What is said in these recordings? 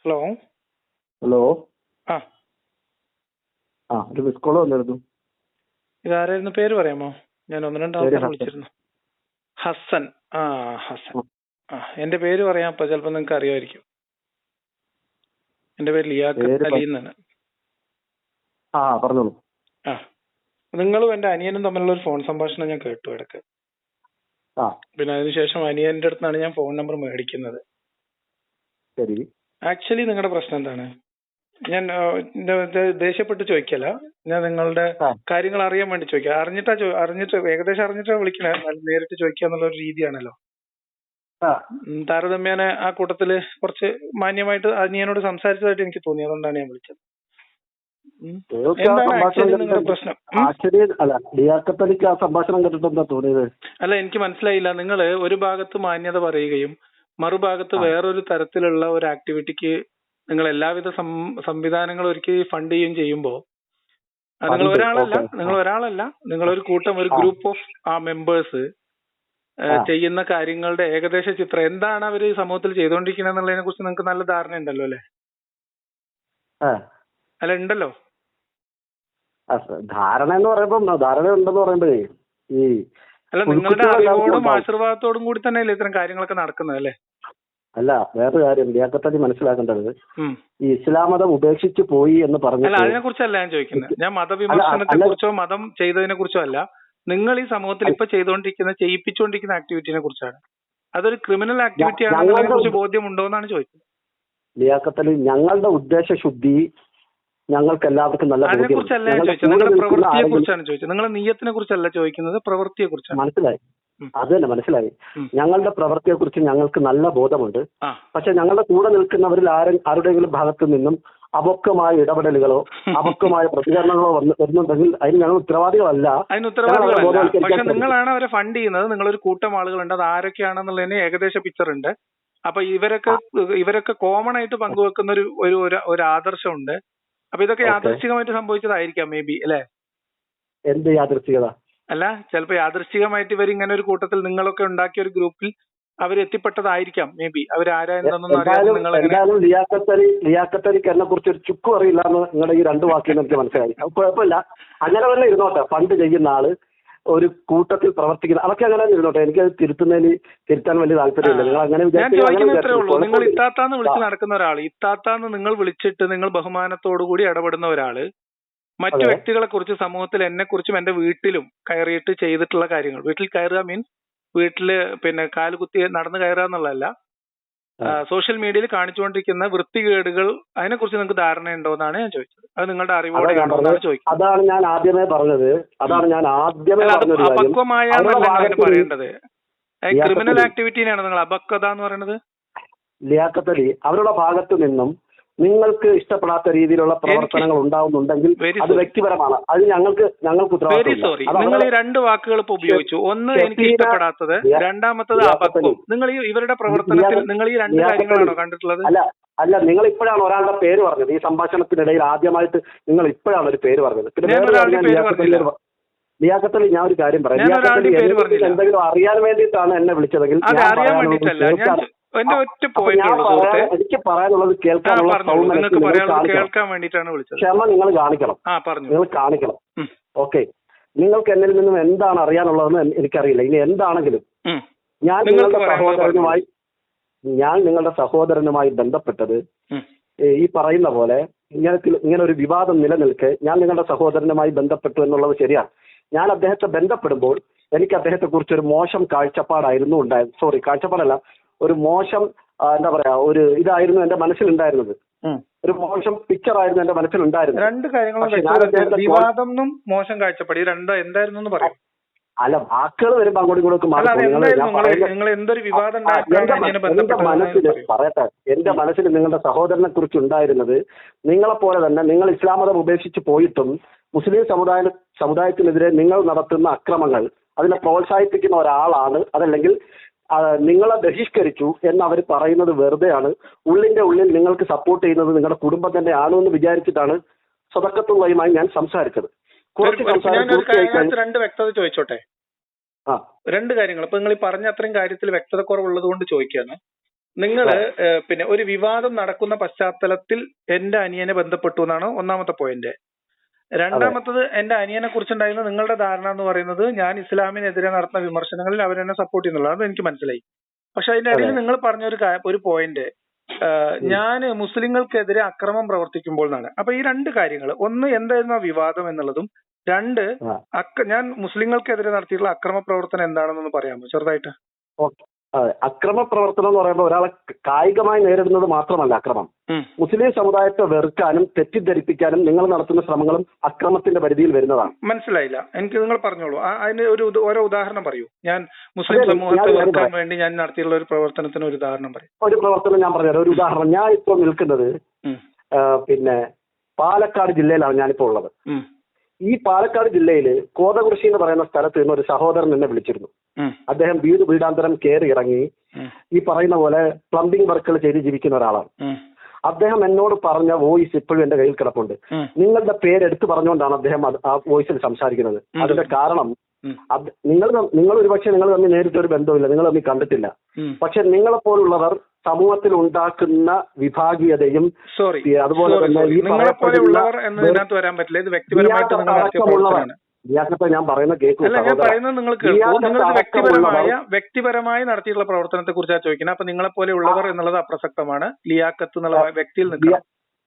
Hello. Hello. ആ ഒരു miss call വന്നിരുന്നു. ഇതാരായിരുന്നു? പേര് പറയാമോ? ഞാൻ ഒന്ന് രണ്ട് ആൾക്കാരെ വിളിച്ചിരുന്നു. ഹസൻ. ഹസൻ. എന്റെ പേര് പറയാം, അപ്പൊ ചിലപ്പോ നിങ്ങൾക്ക് അറിയുമായിരിക്കും. എന്റെ പേര് ലിയാഖത്ത് അലി എന്നാണ്. പറഞ്ഞോളൂ. നിങ്ങളും എന്റെ അനിയനും തമ്മിലുള്ള ഒരു ഫോൺ സംഭാഷണം ഞാൻ കേട്ടു ഇടയ്ക്ക്. പിന്നെ അതിനുശേഷം അനിയന്റെ അടുത്താണ് ഞാൻ ഫോൺ നമ്പർ മേടിക്കുന്നത്. ശരി. ആക്ച്വലി നിങ്ങളുടെ പ്രശ്നം എന്താണ്? ഞാൻ ദേഷ്യപ്പെട്ട് ചോദിക്കല, ഞാൻ നിങ്ങളുടെ കാര്യങ്ങൾ അറിയാൻ വേണ്ടി ചോദിക്കാം. അറിഞ്ഞിട്ട് ഏകദേശം അറിഞ്ഞിട്ടാ വിളിക്കണേ. നേരിട്ട് ചോദിക്കുക എന്നുള്ള ഒരു രീതിയാണല്ലോ. താരതമ്യേന ആ കൂട്ടത്തില് കുറച്ച് മാന്യമായിട്ട് അനിയനോട് സംസാരിച്ചതായിട്ട് എനിക്ക് തോന്നി, അതുകൊണ്ടാണ് ഞാൻ വിളിച്ചത്. നിങ്ങളുടെ പ്രശ്നം? അല്ല, എനിക്ക് മനസ്സിലായില്ല. നിങ്ങൾ ഒരു ഭാഗത്ത് മാന്യത പറയുകയും മറുഭാഗത്ത് വേറൊരു തരത്തിലുള്ള ഒരു ആക്ടിവിറ്റിക്ക് നിങ്ങൾ എല്ലാവിധ സംവിധാനങ്ങളും ഒരുക്കി ഫണ്ട് ചെയ്യുകയും ചെയ്യുമ്പോൾ നിങ്ങൾ ഒരാളല്ല, നിങ്ങളൊരു കൂട്ടം, ഒരു ഗ്രൂപ്പ് ഓഫ് മെമ്പേഴ്സ് ചെയ്യുന്ന കാര്യങ്ങളുടെ ഏകദേശ ചിത്രം എന്താണ് അവർ സമൂഹത്തിൽ ചെയ്തുകൊണ്ടിരിക്കുന്നത് എന്നുള്ളതിനെ കുറിച്ച് നിങ്ങൾക്ക് നല്ല ധാരണ ഉണ്ടല്ലോ അല്ലെ? അല്ല, ഉണ്ടല്ലോ. ധാരണ എന്ന് പറയുമ്പോ ധാരണ ഉണ്ടെന്ന് പറയുമ്പോഴേ അല്ല, നിങ്ങളുടെ അറിവോടും ആശീർവാദത്തോടും കൂടി തന്നെയല്ലേ ഇത്തരം കാര്യങ്ങളൊക്കെ നടക്കുന്നത് അല്ലേ? അല്ല, വേറൊരു കാര്യം ലിയാഖത്ത് മനസ്സിലാക്കേണ്ടത്, ഈ ഇസ്ലാം മതം ഉപേക്ഷിച്ചു പോയി എന്ന് പറഞ്ഞു. അല്ല, അതിനെ കുറിച്ചല്ല ഞാൻ ചോദിക്കുന്നത്. ഞാൻ മതവിമർശനത്തെ കുറിച്ചോ മതം ചെയ്തതിനെ കുറിച്ചോ അല്ല. നിങ്ങൾ ഈ സമൂഹത്തിൽ ഇപ്പൊ ചെയ്യിപ്പിച്ചുകൊണ്ടിരിക്കുന്ന ആക്ടിവിറ്റിനെ കുറിച്ചാണ്. അതൊരു ക്രിമിനൽ ആക്ടിവിറ്റി ആണെന്നതിനെ കുറിച്ച് ബോധ്യമുണ്ടോ എന്നാണ് ചോദിക്കുന്നത്. ലിയാഖത്ത്, ഞങ്ങളുടെ ഉദ്ദേശശുദ്ധി ഞങ്ങൾക്ക് എല്ലാവർക്കും നല്ല അതിനെ കുറിച്ചല്ല ഞാൻ ചോദിച്ചത്, നിങ്ങളുടെ പ്രവൃത്തിയെ കുറിച്ചാണ് ചോദിച്ചത്. നിങ്ങളുടെ നീയത്തിനെ കുറിച്ചല്ല ചോദിക്കുന്നത്, പ്രവൃത്തിയെ കുറിച്ചാണ്. മനസ്സിലായി, അത് തന്നെ മനസ്സിലായി. ഞങ്ങളുടെ പ്രവൃത്തിയെ കുറിച്ച് ഞങ്ങൾക്ക് നല്ല ബോധമുണ്ട്. പക്ഷെ ഞങ്ങളുടെ കൂടെ നിൽക്കുന്നവരിൽ ആരുടെയെങ്കിലും ഭാഗത്തു നിന്നും അപക്വമായ ഇടപെടലുകളോ അപക്വമായ പ്രതികരണങ്ങളോ വരുന്നുണ്ടെങ്കിൽ അതിന് ഞങ്ങൾ ഉത്തരവാദികളല്ല. പക്ഷെ നിങ്ങളാണ് അവരെ ഫണ്ട് ചെയ്യുന്നത്. നിങ്ങളൊരു കൂട്ടം ആളുകളുണ്ട്, അത് ആരൊക്കെയാണെന്നുള്ളതിന് ഏകദേശ പിക്ചർ ഉണ്ട്. അപ്പൊ ഇവരൊക്കെ കോമൺ ആയിട്ട് പങ്കുവെക്കുന്ന ഒരു ആദർശമുണ്ട്. അപ്പൊ ഇതൊക്കെ യാദൃശ്ചികമായിട്ട് സംഭവിച്ചതായിരിക്കാം മേ ബി, അല്ലെ? എന്ത് യാദൃശ്ചികത? അല്ല, ചിലപ്പോ യാദൃശ്ചികമായിട്ട് ഇവർ ഇങ്ങനെ ഒരു കൂട്ടത്തിൽ നിങ്ങളൊക്കെ ഉണ്ടാക്കിയ ഒരു ഗ്രൂപ്പിൽ അവരെത്തിപ്പെട്ടതായിരിക്കാം മേ ബി. അവരാരാ എന്തൊന്നും അറിയാം. ലിയാഖത്ത് അലിക്ക് എന്നെ കുറിച്ച് ഒരു ചുക്കും അറിയില്ല എന്ന് നിങ്ങളുടെ ഈ രണ്ടു വാക്കിൽ എനിക്ക് മനസ്സിലായി. കുഴപ്പമില്ല, അങ്ങനെ തന്നെ ഇരുന്നോട്ടെ. ഫണ്ട് ചെയ്യുന്ന ആള്, ഒരു കൂട്ടത്തിൽ പ്രവർത്തിക്കുന്ന, അതൊക്കെ അങ്ങനെ ഇരുന്നോട്ടെ. എനിക്കത് തിരുത്താൻ വലിയ താല്പര്യമില്ല. നിങ്ങൾ അങ്ങനെ വിചാരിച്ചു. നിങ്ങൾ ഇത്താത്താന്ന് വിളിച്ച് നടക്കുന്ന ഒരാൾ, ഇത്താത്താന്ന് നിങ്ങൾ വിളിച്ചിട്ട് നിങ്ങൾ ബഹുമാനത്തോടു കൂടി ഇടപെടുന്ന ഒരാള് മറ്റു വ്യക്തികളെ കുറിച്ച്, സമൂഹത്തിൽ എന്നെ കുറിച്ചും എന്റെ വീട്ടിലും കയറിയിട്ട് ചെയ്തിട്ടുള്ള കാര്യങ്ങൾ, വീട്ടിൽ കയറുക മീൻസ് വീട്ടില് പിന്നെ കാലുകുത്തി നടന്നു കയറുക എന്നുള്ളതല്ല, സോഷ്യൽ മീഡിയയിൽ കാണിച്ചുകൊണ്ടിരിക്കുന്ന വൃത്തികേടുകൾ, അതിനെ കുറിച്ച് നിങ്ങൾക്ക് ധാരണയുണ്ടോ എന്നാണ് ഞാൻ ചോദിച്ചത്. അത് നിങ്ങളുടെ അറിവോടെയാണോ എന്നാണ് ചോദിക്കുന്നത്. അതാണ് ഞാൻ ആദ്യമേ പറഞ്ഞത്. അപക്വമായ പറയേണ്ടത് ക്രിമിനൽ ആക്ടിവിറ്റിനെയാണ് നിങ്ങൾ അപക്വത എന്ന് പറയുന്നത്. ലിയാഖത്ത് അലി, അവരുടെ ഭാഗത്തു നിന്നും നിങ്ങൾക്ക് ഇഷ്ടപ്പെടാത്ത രീതിയിലുള്ള പ്രവർത്തനങ്ങൾ ഉണ്ടാവുന്നുണ്ടെങ്കിൽ അത് വ്യക്തിപരമാണ്. അത് ഞങ്ങൾക്ക് വെരി സോറി. നിങ്ങൾ ഈ രണ്ട് വാക്കുകൾ ഇപ്പൊ ഉപയോഗിച്ചു. ഒന്ന് എനിക്ക് ഇഷ്ടപ്പെടാത്തത്, രണ്ടാമത്തത് അപക്വം. നിങ്ങൾ ഇവരുടെ പ്രവർത്തനത്തിൽ നിങ്ങൾ ഈ രണ്ട് കാര്യങ്ങളാണോ കണ്ടിട്ടുള്ളത്? അല്ല, നിങ്ങൾ ഇപ്പോഴാണ് ഒരാളുടെ പേര് പറഞ്ഞത്. ഈ സംഭാഷണത്തിനിടയിൽ ആദ്യമായിട്ട് നിങ്ങൾ ഇപ്പോഴാണ് ഒരു പേര് പറഞ്ഞത്. പിന്നെ ലിയാഖത്ത് അലി, ഞാൻ ഒരു കാര്യം പറയാം. എന്തെങ്കിലും അറിയാൻ വേണ്ടിയിട്ടാണ് എന്നെ വിളിച്ചതെങ്കിൽ എനിക്ക് പറയാനുള്ളത് കേൾക്കാനുള്ള ക്ഷമ നിങ്ങൾ കാണിക്കണം. ഓക്കെ, നിങ്ങൾക്ക് എന്നിൽ നിന്നും എന്താണ് അറിയാനുള്ളതെന്ന് എനിക്കറിയില്ല. ഇനി എന്താണെങ്കിലും ഞാൻ നിങ്ങളുടെ സഹോദരനുമായി ബന്ധപ്പെട്ടത് ഈ പറയുന്ന പോലെ ഇങ്ങനെ ഒരു വിവാദം നിലനിൽക്കെ ഞാൻ നിങ്ങളുടെ സഹോദരനുമായി ബന്ധപ്പെട്ടു എന്നുള്ളത് ശരിയാണ്. ഞാൻ അദ്ദേഹത്തെ ബന്ധപ്പെടുമ്പോൾ എനിക്ക് അദ്ദേഹത്തെ കുറിച്ച് ഒരു മോശം കാഴ്ചപ്പാടായിരുന്നു ഉണ്ടായത്. സോറി, കാഴ്ചപ്പാടല്ല, ഒരു മോശം എന്താ പറയാ, ഒരു ഇതായിരുന്നു എന്റെ മനസ്സിലുണ്ടായിരുന്നത്. ഒരു മോശം പിക്ചർ ആയിരുന്നു എന്റെ മനസ്സിലുണ്ടായിരുന്നത്. രണ്ട് കാര്യങ്ങളും മോശം കാഴ്ചപ്പാട് എന്തായിരുന്നു പറയാം. അല്ല, വാക്കുകൾ വരുമ്പോ അങ്ങോട്ടും ഇങ്ങോട്ടും പറയട്ടെ. എന്റെ മനസ്സിൽ നിങ്ങളുടെ സഹോദരനെ കുറിച്ച് ഉണ്ടായിരുന്നത്, നിങ്ങളെപ്പോലെ തന്നെ നിങ്ങൾ ഇസ്ലാം മതം ഉപേക്ഷിച്ച് പോയിട്ടും മുസ്ലിം സമുദായത്തിനെതിരെ നിങ്ങൾ നടത്തുന്ന അക്രമങ്ങൾ അതിനെ പ്രോത്സാഹിപ്പിക്കുന്ന ഒരാളാണ്. അതല്ലെങ്കിൽ നിങ്ങളെ ബഹിഷ്കരിച്ചു എന്ന് അവർ പറയുന്നത് വെറുതെയാണ്. ഉള്ളിന്റെ ഉള്ളിൽ നിങ്ങൾക്ക് സപ്പോർട്ട് ചെയ്യുന്നത് നിങ്ങളുടെ കുടുംബം തന്നെ ആണോ എന്ന് വിചാരിച്ചിട്ടാണ് സദഖത്തുള്ളയുമായി ഞാൻ സംസാരിച്ചത്. രണ്ട് വ്യക്തത ചോദിച്ചോട്ടെ. രണ്ട് കാര്യങ്ങൾ ഇപ്പൊ നിങ്ങൾ ഈ പറഞ്ഞ അത്രയും കാര്യത്തിൽ വ്യക്തത കുറവുള്ളത് കൊണ്ട് ചോദിക്കുകയാണ്. നിങ്ങള് പിന്നെ ഒരു വിവാദം നടക്കുന്ന പശ്ചാത്തലത്തിൽ എന്റെ അനിയനെ ബന്ധപ്പെട്ടു എന്നാണ് ഒന്നാമത്തെ പോയിന്റ്. രണ്ടാമത്തത് എന്റെ അനിയനെ കുറിച്ചുണ്ടായിരുന്ന നിങ്ങളുടെ ധാരണ എന്ന് പറയുന്നത് ഞാൻ ഇസ്ലാമിനെതിരെ നടത്തുന്ന വിമർശനങ്ങളിൽ അവരെന്നെ സപ്പോർട്ട് ചെയ്യുന്നുള്ളത്. അത് എനിക്ക് മനസ്സിലായി. പക്ഷെ അതിന്റെ ഇടയിൽ നിങ്ങൾ പറഞ്ഞ ഒരു പോയിന്റ് ഞാൻ മുസ്ലിങ്ങൾക്കെതിരെ അക്രമം പ്രവർത്തിക്കുമ്പോൾ എന്നാണ്. അപ്പൊ ഈ രണ്ട് കാര്യങ്ങൾ, ഒന്ന് എന്തായിരുന്നു ആ വിവാദം എന്നുള്ളതും, രണ്ട് ഞാൻ മുസ്ലിങ്ങൾക്കെതിരെ നടത്തിയിട്ടുള്ള അക്രമ പ്രവർത്തനം എന്താണെന്നൊന്ന് പറയാമോ ചെറുതായിട്ട്? അക്രമ പ്രവർത്തനം എന്ന് പറയുമ്പോൾ ഒരാളെ കായികമായി നേരിടുന്നത് മാത്രമല്ല അക്രമം. മുസ്ലിം സമുദായത്തെ വെറുക്കാനും തെറ്റിദ്ധരിപ്പിക്കാനും നിങ്ങൾ നടത്തുന്ന ശ്രമങ്ങളും അക്രമത്തിന്റെ പരിധിയിൽ വരുന്നതാണ്. മനസ്സിലായില്ല എനിക്ക്, നിങ്ങൾ പറഞ്ഞോളൂ. അതിന് ഓരോ ഉദാഹരണം പറയൂ. ഞാൻ മുസ്ലിം സമൂഹത്തെ വെറുക്കാൻ വേണ്ടി ഞാൻ നടത്തിയുള്ള ഒരു പ്രവർത്തനത്തിന് ഒരു ഉദാഹരണം പറയും. ഒരു പ്രവർത്തനം ഞാൻ പറഞ്ഞുതരാം. ഒരു ഉദാഹരണം, ഞാൻ ഇപ്പോൾ നിൽക്കുന്നത് പിന്നെ പാലക്കാട് ജില്ലയിലാണ് ഞാനിപ്പോ ഉള്ളത്. ഈ പാലക്കാട് ജില്ലയിൽ കോതകുറിശി എന്ന് പറയുന്ന സ്ഥലത്ത് നിന്ന് ഒരു സഹോദരൻ എന്നെ വിളിച്ചിരുന്നു. അദ്ദേഹം വീടാന്തരം കയറി ഇറങ്ങി ഈ പറയുന്ന പോലെ പ്ലംബിംഗ് വർക്കുകൾ ചെയ്ത് ജീവിക്കുന്ന ഒരാളാണ്. അദ്ദേഹം എന്നോട് പറഞ്ഞ വോയിസ് ഇപ്പോഴും എന്റെ കയ്യിൽ കിടപ്പുണ്ട്. നിങ്ങളുടെ പേര് എടുത്തു പറഞ്ഞുകൊണ്ടാണ് അദ്ദേഹം ആ വോയിസിൽ സംസാരിക്കുന്നത്. അതിന്റെ കാരണം നിങ്ങൾ ഒരുപക്ഷെ നിങ്ങൾ തമ്മിൽ നേരിട്ടൊരു ബന്ധമില്ല, നിങ്ങൾ തമ്മിൽ കണ്ടിട്ടില്ല. പക്ഷെ നിങ്ങളെപ്പോലുള്ളവർ സമൂഹത്തിൽ ഉണ്ടാക്കുന്ന വിഭാഗീയതയും അതുപോലെ തന്നെ ഈ ലിയാഖത്ത് ഞാൻ പറയുന്ന വ്യക്തിപരമായി നടത്തിയിട്ടുള്ള പ്രവർത്തനത്തെ കുറിച്ചാണ് ചോദിക്കുന്നത്. അപ്പൊ നിങ്ങളെ പോലെ ഉള്ളവർ എന്നുള്ളത് അപ്രസക്തമാണ്. ലിയാഖത്ത് എന്നുള്ള വ്യക്തിയിൽ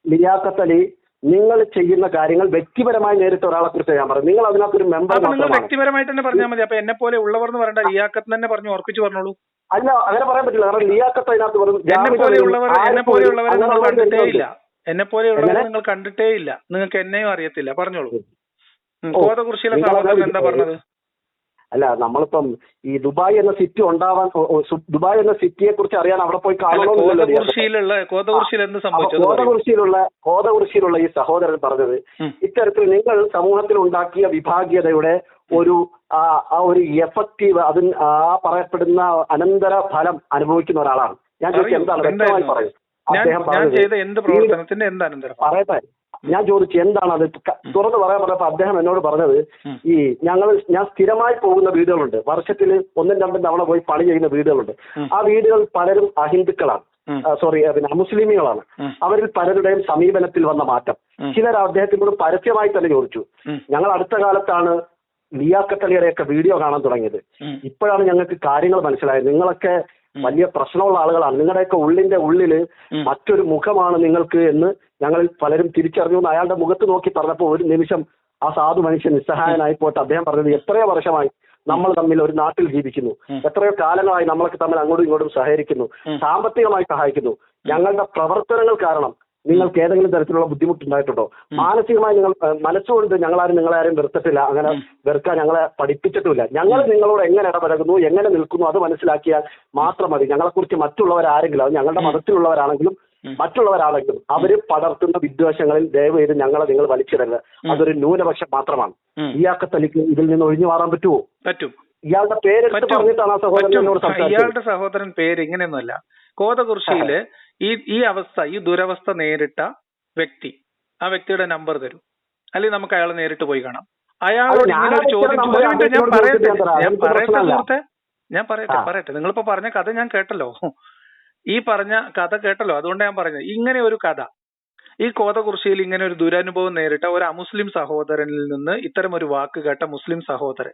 ലിയാഖത്ത് അലി, നിങ്ങൾ ചെയ്യുന്ന കാര്യങ്ങൾ വ്യക്തിപരമായി നേരിട്ട ഒരാളെ കുറിച്ച് ഞാൻ പറഞ്ഞു. നിങ്ങൾ അതിനകത്തൊരു മെമ്പർ. നിങ്ങൾ വ്യക്തിപരമായിട്ട് തന്നെ പറഞ്ഞാൽ മതി. അപ്പൊ എന്നെ പോലെ ഉള്ളവർ എന്ന് പറയണ്ട, ലിയാഖത്ത് തന്നെ പറഞ്ഞു ഉറപ്പിച്ച് പറഞ്ഞോളൂ. അല്ല, അങ്ങനെ പറയാൻ പറ്റില്ല. കാരണം ലിയാഖത്ത് അതിനകത്ത് എന്നെ പോലെയുള്ളവരെ നിങ്ങൾ കണ്ടിട്ടേ ഇല്ല. എന്നെ പോലെയുള്ളവരെ നിങ്ങൾ കണ്ടിട്ടേ ഇല്ല. നിങ്ങൾക്ക് എന്നെയും അറിയത്തില്ല. പറഞ്ഞോളൂ. കോതകുറിശിയിലെ സഹോദരൻ എന്താ പറഞ്ഞത്? അല്ല, നമ്മളിപ്പം ഈ ദുബായ് എന്ന സിറ്റി ഉണ്ടാവാൻ, ദുബായ് എന്ന സിറ്റിയെ കുറിച്ച് അറിയാൻ അവിടെ പോയി കാണണമെന്നില്ല. കോതകുറിശിയിലുള്ള ഈ സഹോദരൻ പറഞ്ഞത് ഇത്തരത്തിൽ നിങ്ങൾ സമൂഹത്തിൽ ഉണ്ടാക്കിയ വിഭാഗീയതയുടെ ഒരു ഒരു എഫക്റ്റീവ് ആ പറയപ്പെടുന്ന അനന്തര ഫലം അനുഭവിക്കുന്ന ഒരാളാണ്. ഞാൻ ചോദിച്ചത് എന്താണ്, വ്യക്തമായി പറയും. അദ്ദേഹം പറയട്ടെ, ഞാൻ ചോദിച്ചു എന്താണ് അത് തുറന്ന് പറയാൻ പറഞ്ഞപ്പോ അദ്ദേഹം എന്നോട് പറഞ്ഞത്, ഞാൻ സ്ഥിരമായി പോകുന്ന വീടുകളുണ്ട്, വർഷത്തിൽ 1-2 തവണ പോയി പണി ചെയ്യുന്ന വീടുകളുണ്ട്. ആ വീടുകൾ പലരും അഹിന്ദുക്കളാണ്, പിന്നെ അമുസ്ലിമികളാണ്. അവരിൽ പലരുടെയും സമീപനത്തിൽ വന്ന മാറ്റം ചിലർ അദ്ദേഹത്തിനോട് പരസ്യമായി തന്നെ ചോദിച്ചു. ഞങ്ങൾ അടുത്ത കാലത്താണ് ലിയാഖത്ത് അലിയുടെയൊക്കെ വീഡിയോ കാണാൻ തുടങ്ങിയത്. ഇപ്പോഴാണ് ഞങ്ങൾക്ക് കാര്യങ്ങൾ മനസ്സിലായത്. നിങ്ങളൊക്കെ വലിയ പ്രശ്നമുള്ള ആളുകളാണ്, നിങ്ങളുടെയൊക്കെ ഉള്ളില് മറ്റൊരു മുഖമാണ് നിങ്ങൾക്ക് എന്ന് ഞങ്ങളിൽ പലരും തിരിച്ചറിഞ്ഞു എന്ന് അയാളുടെ മുഖത്ത് നോക്കി പറഞ്ഞപ്പോൾ ഒരു നിമിഷം ആ സാധു മനുഷ്യൻ നിസ്സഹായനായി പോയിട്ട് അദ്ദേഹം പറഞ്ഞത്, എത്രയോ വർഷമായി നമ്മൾ തമ്മിൽ ഒരു നാട്ടിൽ ജീവിക്കുന്നു, എത്രയോ കാലങ്ങളായി നമ്മളൊക്കെ തമ്മിൽ അങ്ങോട്ടും ഇങ്ങോട്ടും സഹകരിക്കുന്നു, സാമ്പത്തികമായി സഹായിക്കുന്നു. ഞങ്ങളുടെ പ്രവർത്തനങ്ങൾ കാരണം നിങ്ങൾക്ക് ഏതെങ്കിലും തരത്തിലുള്ള ബുദ്ധിമുട്ടുണ്ടായിട്ടുണ്ടോ? മാനസികമായി നിങ്ങൾ മനസ്സുകൊണ്ട് നിങ്ങളാരും വെറുത്തിട്ടില്ല, അങ്ങനെ വെറുക്കാൻ ഞങ്ങളെ പഠിപ്പിച്ചിട്ടുമില്ല. ഞങ്ങൾ നിങ്ങളോട് എങ്ങനെ ഇടപഴകുന്നു, എങ്ങനെ നിൽക്കുന്നു അത് മനസ്സിലാക്കിയാൽ മാത്രം മതി. ഞങ്ങളെക്കുറിച്ച് മറ്റുള്ളവരാരെങ്കിലും, അത് ഞങ്ങളുടെ മതത്തിലുള്ളവരാണെങ്കിലും മറ്റുള്ളവരാണെങ്കിലും അവര് പടർത്തുന്ന വിദ്വേഷങ്ങളിൽ ദയവ് ചെയ്ത് നിങ്ങൾ വലിച്ചിടരുത്. അതൊരു ന്യൂനപക്ഷം മാത്രമാണ്. ലിയാഖത്ത് അലിക്ക് ഇതിൽ നിന്ന് ഒഴിഞ്ഞു മാറാൻ പറ്റുമോ? പറ്റും. ഇയാളുടെ പേര് പറഞ്ഞിട്ടാണ് ആ സഹോദരനോട് സംസാരിച്ചത്. ഇയാളുടെ സഹോദരൻ പേര് ഇങ്ങനെയൊന്നുമല്ല. കോതകുറിശിയില് ഈ ദുരവസ്ഥ നേരിട്ട വ്യക്തി, ആ വ്യക്തിയുടെ നമ്പർ തരും, അല്ലെങ്കിൽ നമുക്ക് അയാളെ നേരിട്ട് പോയി കാണാം. അയാളോട് ഇങ്ങനെ ഒരു ചോദ്യം, ഞാൻ പറയട്ടെ, നിങ്ങളിപ്പോ പറഞ്ഞ കഥ ഞാൻ കേട്ടല്ലോ, ഈ പറഞ്ഞ കഥ കേട്ടല്ലോ, അതുകൊണ്ട് ഞാൻ പറഞ്ഞത് ഇങ്ങനെ ഒരു കഥ, ഈ കോതകുറിശിയിൽ ഇങ്ങനെ ഒരു ദുരനുഭവം നേരിട്ട ഒരു അമുസ്ലിം സഹോദരനിൽ നിന്ന് ഇത്തരം ഒരു വാക്ക് കേട്ട മുസ്ലിം സഹോദരൻ,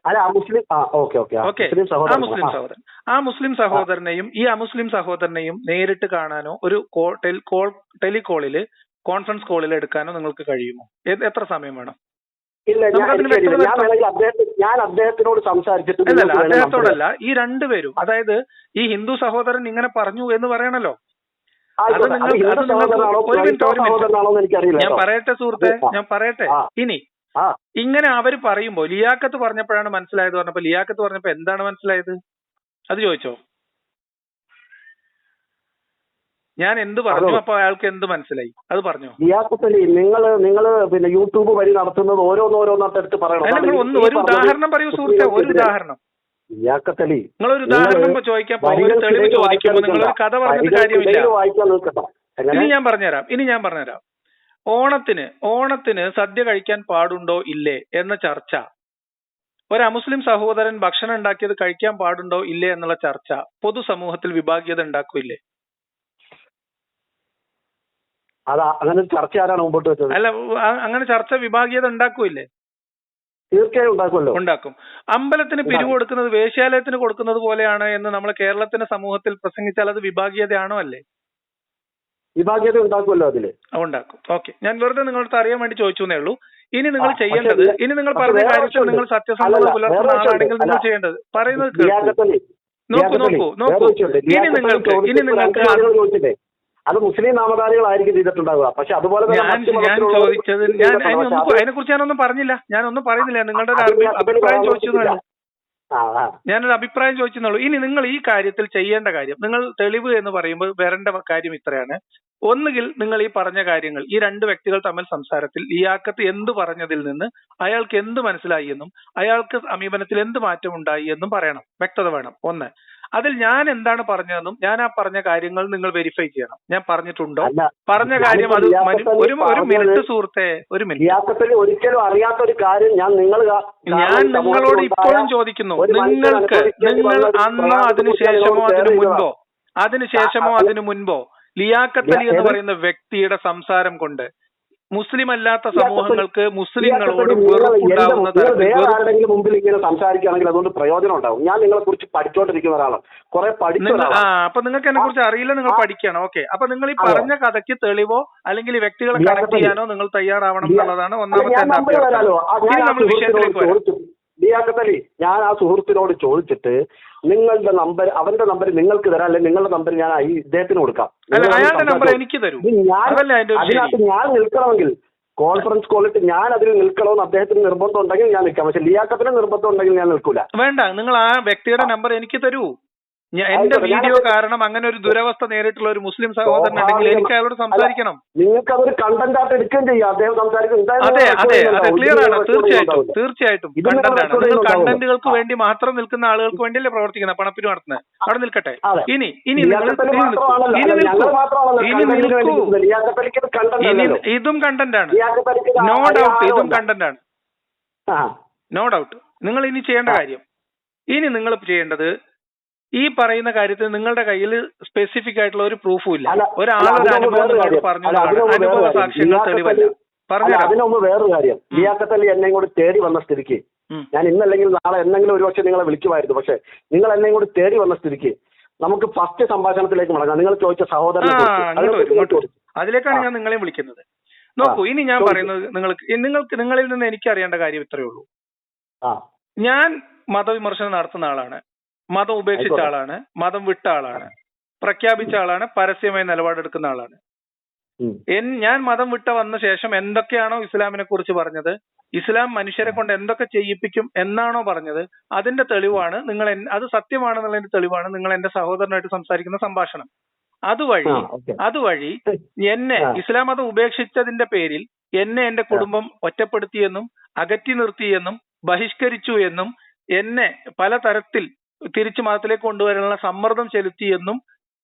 ആ മുസ്ലിം സഹോദരനെയും ഈ അമുസ്ലിം സഹോദരനെയും നേരിട്ട് കാണാനോ ഒരു ടെലികോളില് കോൺഫറൻസ് കോളിൽ എടുക്കാനോ നിങ്ങൾക്ക് കഴിയുമോ? എത്ര സമയം വേണം? ഞാൻ അദ്ദേഹത്തിനോട് സംസാരിച്ചിട്ട്, അദ്ദേഹത്തോടല്ല, ഈ രണ്ടുപേരും, അതായത് ഈ ഹിന്ദു സഹോദരൻ ഇങ്ങനെ പറഞ്ഞു എന്ന് പറയണല്ലോ. ഞാൻ പറയട്ടെ സുഹൃത്തെ, ഞാൻ പറയട്ടെ. ഇനി ഇങ്ങനെ അവര് പറയുമ്പോ ലിയാഖത്ത് പറഞ്ഞപ്പോഴാണ് മനസ്സിലായത് പറഞ്ഞപ്പോ ലിയാഖത്ത് പറഞ്ഞപ്പോ എന്താണ് മനസ്സിലായത് അത് ചോദിച്ചോ? ഞാൻ എന്ത് പറഞ്ഞു, അപ്പൊ അയാൾക്ക് എന്ത് മനസ്സിലായി അത് പറഞ്ഞോ? ലിയാഖത്ത് അലി, നിങ്ങള് പിന്നെ യൂട്യൂബ് വഴി നടത്തുന്നത് ഓരോന്നോരോന്നെടുത്ത് പറയണം. ഒരു ഉദാഹരണം പറയൂ സുഹൃത്തെ, ഒരു ഉദാഹരണം. ലിയാഖത്ത് അലി, നിങ്ങളൊരു ഉദാഹരണം ചോദിക്കുമ്പോ ഒരു തെളിവ് ചോദിക്കുമ്പോ നിങ്ങളൊരു കഥ പറഞ്ഞിട്ട് കാര്യമില്ല. ഇനി ഞാൻ പറഞ്ഞുതരാം. ഓണത്തിന് സദ്യ കഴിക്കാൻ പാടുണ്ടോ ഇല്ലേ എന്ന ചർച്ച, ഒരു അമുസ്ലിം സഹോദരൻ ഭക്ഷണം ഉണ്ടാക്കിയത് കഴിക്കാൻ പാടുണ്ടോ ഇല്ലേ എന്നുള്ള ചർച്ച പൊതുസമൂഹത്തിൽ വിഭാഗീയത ഉണ്ടാക്കില്ലേ? അതാ അങ്ങനെ ഒരു ചർച്ച ആരാണ് മുമ്പോട്ട് വെച്ചത്? അല്ല, അങ്ങനെ ചർച്ച വിഭാഗീയത ഉണ്ടാക്കൂല്ലേ? തീർച്ചയായും ഉണ്ടാക്കുമല്ലോ. ഉണ്ടാക്കും. അമ്പലത്തിന് പിരിവ് കൊടുക്കുന്നത് വേശ്യാലയത്തിന് കൊടുക്കുന്നത് പോലെയാണ് എന്ന് നമ്മൾ കേരളത്തിന്റെ സമൂഹത്തിൽ പ്രസംഗിച്ചാൽ അത് വിഭാഗീയതയാണോ? അല്ലേ? വിഭാഗീയത ഉണ്ടാക്കുമല്ലോ അതില്. ഉണ്ടാക്കും. ഓക്കെ, ഞാൻ വെറുതെ നിങ്ങളടുത്ത് അറിയാൻ വേണ്ടി ചോദിച്ചേ ഉള്ളൂ. ഇനി നിങ്ങൾ ചെയ്യേണ്ടത്, ഇനി നിങ്ങൾ പറഞ്ഞ കാര്യത്തിൽ നിങ്ങൾ സത്യസന്ധത പുലർത്തുന്ന ആളാണെങ്കിൽ നിങ്ങൾ ചെയ്യേണ്ടത് പറയുന്നത് കേൾക്കൂ. നോക്കൂ. ഇനി നിങ്ങൾക്ക് അത് മുസ്ലിം നാമധാരികളായിരിക്കും ചെയ്തിട്ടുണ്ടാവുക. പക്ഷെ അതുപോലെ ഞാൻ ചോദിച്ചത്, അതിനെക്കുറിച്ച് ഞാനൊന്നും പറഞ്ഞില്ല. ഞാനൊന്നും പറയുന്നില്ല. നിങ്ങളുടെ അഭിപ്രായം ചോദിച്ചതല്ല. ഞാനൊരു അഭിപ്രായം ചോദിച്ചെന്നുള്ളൂ. ഇനി നിങ്ങൾ ഈ കാര്യത്തിൽ ചെയ്യേണ്ട കാര്യം, നിങ്ങൾ തെളിവ് എന്ന് പറയുമ്പോൾ വരേണ്ട കാര്യം ഇത്രയാണ്. ഒന്നുകിൽ നിങ്ങൾ ഈ പറഞ്ഞ കാര്യങ്ങൾ, ഈ രണ്ട് വ്യക്തികൾ തമ്മിൽ സംസാരത്തിൽ ലിയാഖത്ത് എന്ത് പറഞ്ഞതിൽ നിന്ന് അയാൾക്ക് എന്ത് മനസ്സിലായി എന്നും അയാൾക്ക് സമീപനത്തിൽ എന്ത് മാറ്റം ഉണ്ടായി എന്നും പറയണം. വ്യക്തത വേണം. ഒന്ന്, അതിൽ ഞാൻ എന്താണ് പറഞ്ഞതെന്നും ഞാൻ ആ പറഞ്ഞ കാര്യങ്ങൾ നിങ്ങൾ വെരിഫൈ ചെയ്യണം. ഞാൻ പറഞ്ഞിട്ടുണ്ടോ? പറഞ്ഞ കാര്യം അത് ഒരു മിനിറ്റ് സുഹൃത്തെ, ഒരു മിനിറ്റ്. ഒരിക്കലും അറിയാത്ത ഒരു കാര്യം ഞാൻ നിങ്ങളോട് ഇപ്പോഴും ചോദിക്കുന്നു. നിങ്ങൾ അന്നോ അതിനു മുൻപോ ലിയാഖത്ത് അലി എന്ന് പറയുന്ന വ്യക്തിയുടെ സംസാരം കൊണ്ട് മുസ്ലിം അല്ലാത്ത സമൂഹങ്ങൾക്ക് മുസ്ലിങ്ങളോട് വെറുപ്പുണ്ടാവുന്ന തരത്തിൽ മുമ്പിൽ ഇങ്ങനെ സംസാരിക്കുകയാണെങ്കിൽ അതുകൊണ്ട് പ്രയോജനം ഉണ്ടാവും. ഞാൻ നിങ്ങളെ കുറിച്ച് പഠിച്ചോണ്ടിരിക്കുന്ന ഒരാളാണ്, കുറെ അപ്പൊ നിങ്ങൾക്ക് എന്നെ കുറിച്ച് അറിയില്ല, നിങ്ങൾ പഠിക്കണം. ഓക്കെ, അപ്പൊ നിങ്ങൾ ഈ പറഞ്ഞ കഥയ്ക്ക് തെളിവോ അല്ലെങ്കിൽ ഈ വ്യക്തികളെ കണക്ട് ചെയ്യാനോ നിങ്ങൾ തയ്യാറാവണം എന്നുള്ളതാണ് ഒന്നാമത്തെ. നമ്മൾ വിഷയത്തിലേക്ക് വരാം. ലിയാഖത്ത് അലി, ഞാൻ ആ സുഹൃത്തിനോട് ചോദിച്ചിട്ട് നിങ്ങളുടെ നമ്പർ, അവന്റെ നമ്പർ നിങ്ങൾക്ക് തരാം, അല്ലെങ്കിൽ നിങ്ങളുടെ നമ്പർ ഞാൻ ഇദ്ദേഹത്തിന് കൊടുക്കാം. അയാളുടെ നമ്പർ എനിക്ക് തരൂ. അതിനകത്ത് ഞാൻ നിൽക്കണമെങ്കിൽ കോൺഫറൻസ് കോളിട്ട് ഞാൻ അതിൽ നിൽക്കണമെന്ന് അദ്ദേഹത്തിന് നിർബന്ധം ഉണ്ടെങ്കിൽ ഞാൻ നിൽക്കാം. പക്ഷെ ലിയാഖത്തിന് നിർബന്ധം ഉണ്ടെങ്കിൽ ഞാൻ നിൽക്കൂല. വേണ്ട, നിങ്ങൾ ആ വ്യക്തിയുടെ നമ്പർ എനിക്ക് തരൂ. എന്റെ വീഡിയോ കാരണം അങ്ങനെ ഒരു ദുരവസ്ഥ നേരിട്ടുള്ള ഒരു മുസ്ലിം സഹോദരൻ ഉണ്ടെങ്കിൽ എനിക്ക് അയാളോട് സംസാരിക്കണം. നിങ്ങൾക്ക് അതൊരു കണ്ടന്റ് ആയിട്ട് എടുക്കുകയും ചെയ്യാം. അദ്ദേഹം സംസാരിക്കും. അതെ, ക്ലിയർ ആണ്. തീർച്ചയായിട്ടും കണ്ടന്റ് ആണ്. നിങ്ങൾ കണ്ടന്റുകൾക്ക് വേണ്ടി മാത്രം നിൽക്കുന്ന ആളുകൾക്ക് വേണ്ടിയല്ലേ പ്രവർത്തിക്കുന്നത്, പണപ്പിരി നടത്തുന്നത്. അവിടെ നിൽക്കട്ടെ. ഇനി ഇതും കണ്ടന്റ് ആണ്. നോ ഡൗട്ട്, ഇതും കണ്ടന്റ് ആണ്. No doubt. നിങ്ങൾ ഇനി ചെയ്യേണ്ട കാര്യം, ഇനി നിങ്ങൾ ചെയ്യേണ്ടത്, ഈ പറയുന്ന കാര്യത്തിൽ നിങ്ങളുടെ കയ്യിൽ സ്പെസിഫിക് ആയിട്ടുള്ള ഒരു പ്രൂഫും ഇല്ല. ഒരാളൊരു അനുഭവം പറഞ്ഞു, അനുഭവ സാക്ഷ്യങ്ങൾ തെളിവല്ല. അതിനൊന്ന് വേറൊരു കാര്യം, ലിയാഖത്ത് അലി എന്നെ കൂടി തേടി വന്ന സ്ഥിതിക്ക്, ഞാൻ ഇന്നല്ലെങ്കിൽ നാളെ എന്തെങ്കിലും ഒരു പക്ഷേ നിങ്ങളെ വിളിക്കുമായിരുന്നു. പക്ഷെ നിങ്ങൾ എന്നെ കൂടി തേടി വന്ന സ്ഥിതിക്ക് നമുക്ക് ഫസ്റ്റ് സംഭാഷണത്തിലേക്ക് മടങ്ങാം. നിങ്ങൾ ചോദിച്ച സഹോദരൻ, അതിലേക്കാണ് ഞാൻ നിങ്ങളെ വിളിക്കുന്നത്. നോക്കൂ, ഇനി ഞാൻ പറയുന്നത് നിങ്ങളിൽ നിന്ന് എനിക്ക് അറിയേണ്ട കാര്യം ഇത്രയേ ഉള്ളൂ. ഞാൻ മതവിമർശനം നടത്തുന്ന ആളാണ്, മതം ഉപേക്ഷിച്ച ആളാണ്, മതം വിട്ട ആളാണ്, പ്രഖ്യാപിച്ച ആളാണ്, പരസ്യമായി നിലപാടെടുക്കുന്ന ആളാണ്. ഞാൻ മതം വിട്ട വന്ന ശേഷം എന്തൊക്കെയാണോ ഇസ്ലാമിനെ കുറിച്ച് പറഞ്ഞത്, ഇസ്ലാം മനുഷ്യരെ കൊണ്ട് എന്തൊക്കെ ചെയ്യിപ്പിക്കും എന്നാണോ പറഞ്ഞത്, അതിന്റെ തെളിവാണ് നിങ്ങൾ, അത് സത്യമാണെന്നുള്ളതിന്റെ തെളിവാണ് നിങ്ങൾ എന്റെ സഹോദരനായിട്ട് സംസാരിക്കുന്ന സംഭാഷണം. അതുവഴി എന്നെ ഇസ്ലാം മതം ഉപേക്ഷിച്ചതിന്റെ പേരിൽ എന്നെ എന്റെ കുടുംബം ഒറ്റപ്പെടുത്തിയെന്നും അകറ്റി നിർത്തിയെന്നും ബഹിഷ്കരിച്ചു എന്നും എന്നെ പലതരത്തിൽ തിരിച്ചു മതത്തിലേക്ക് കൊണ്ടുവരാനുള്ള സമ്മർദ്ദം ചെലുത്തിയെന്നും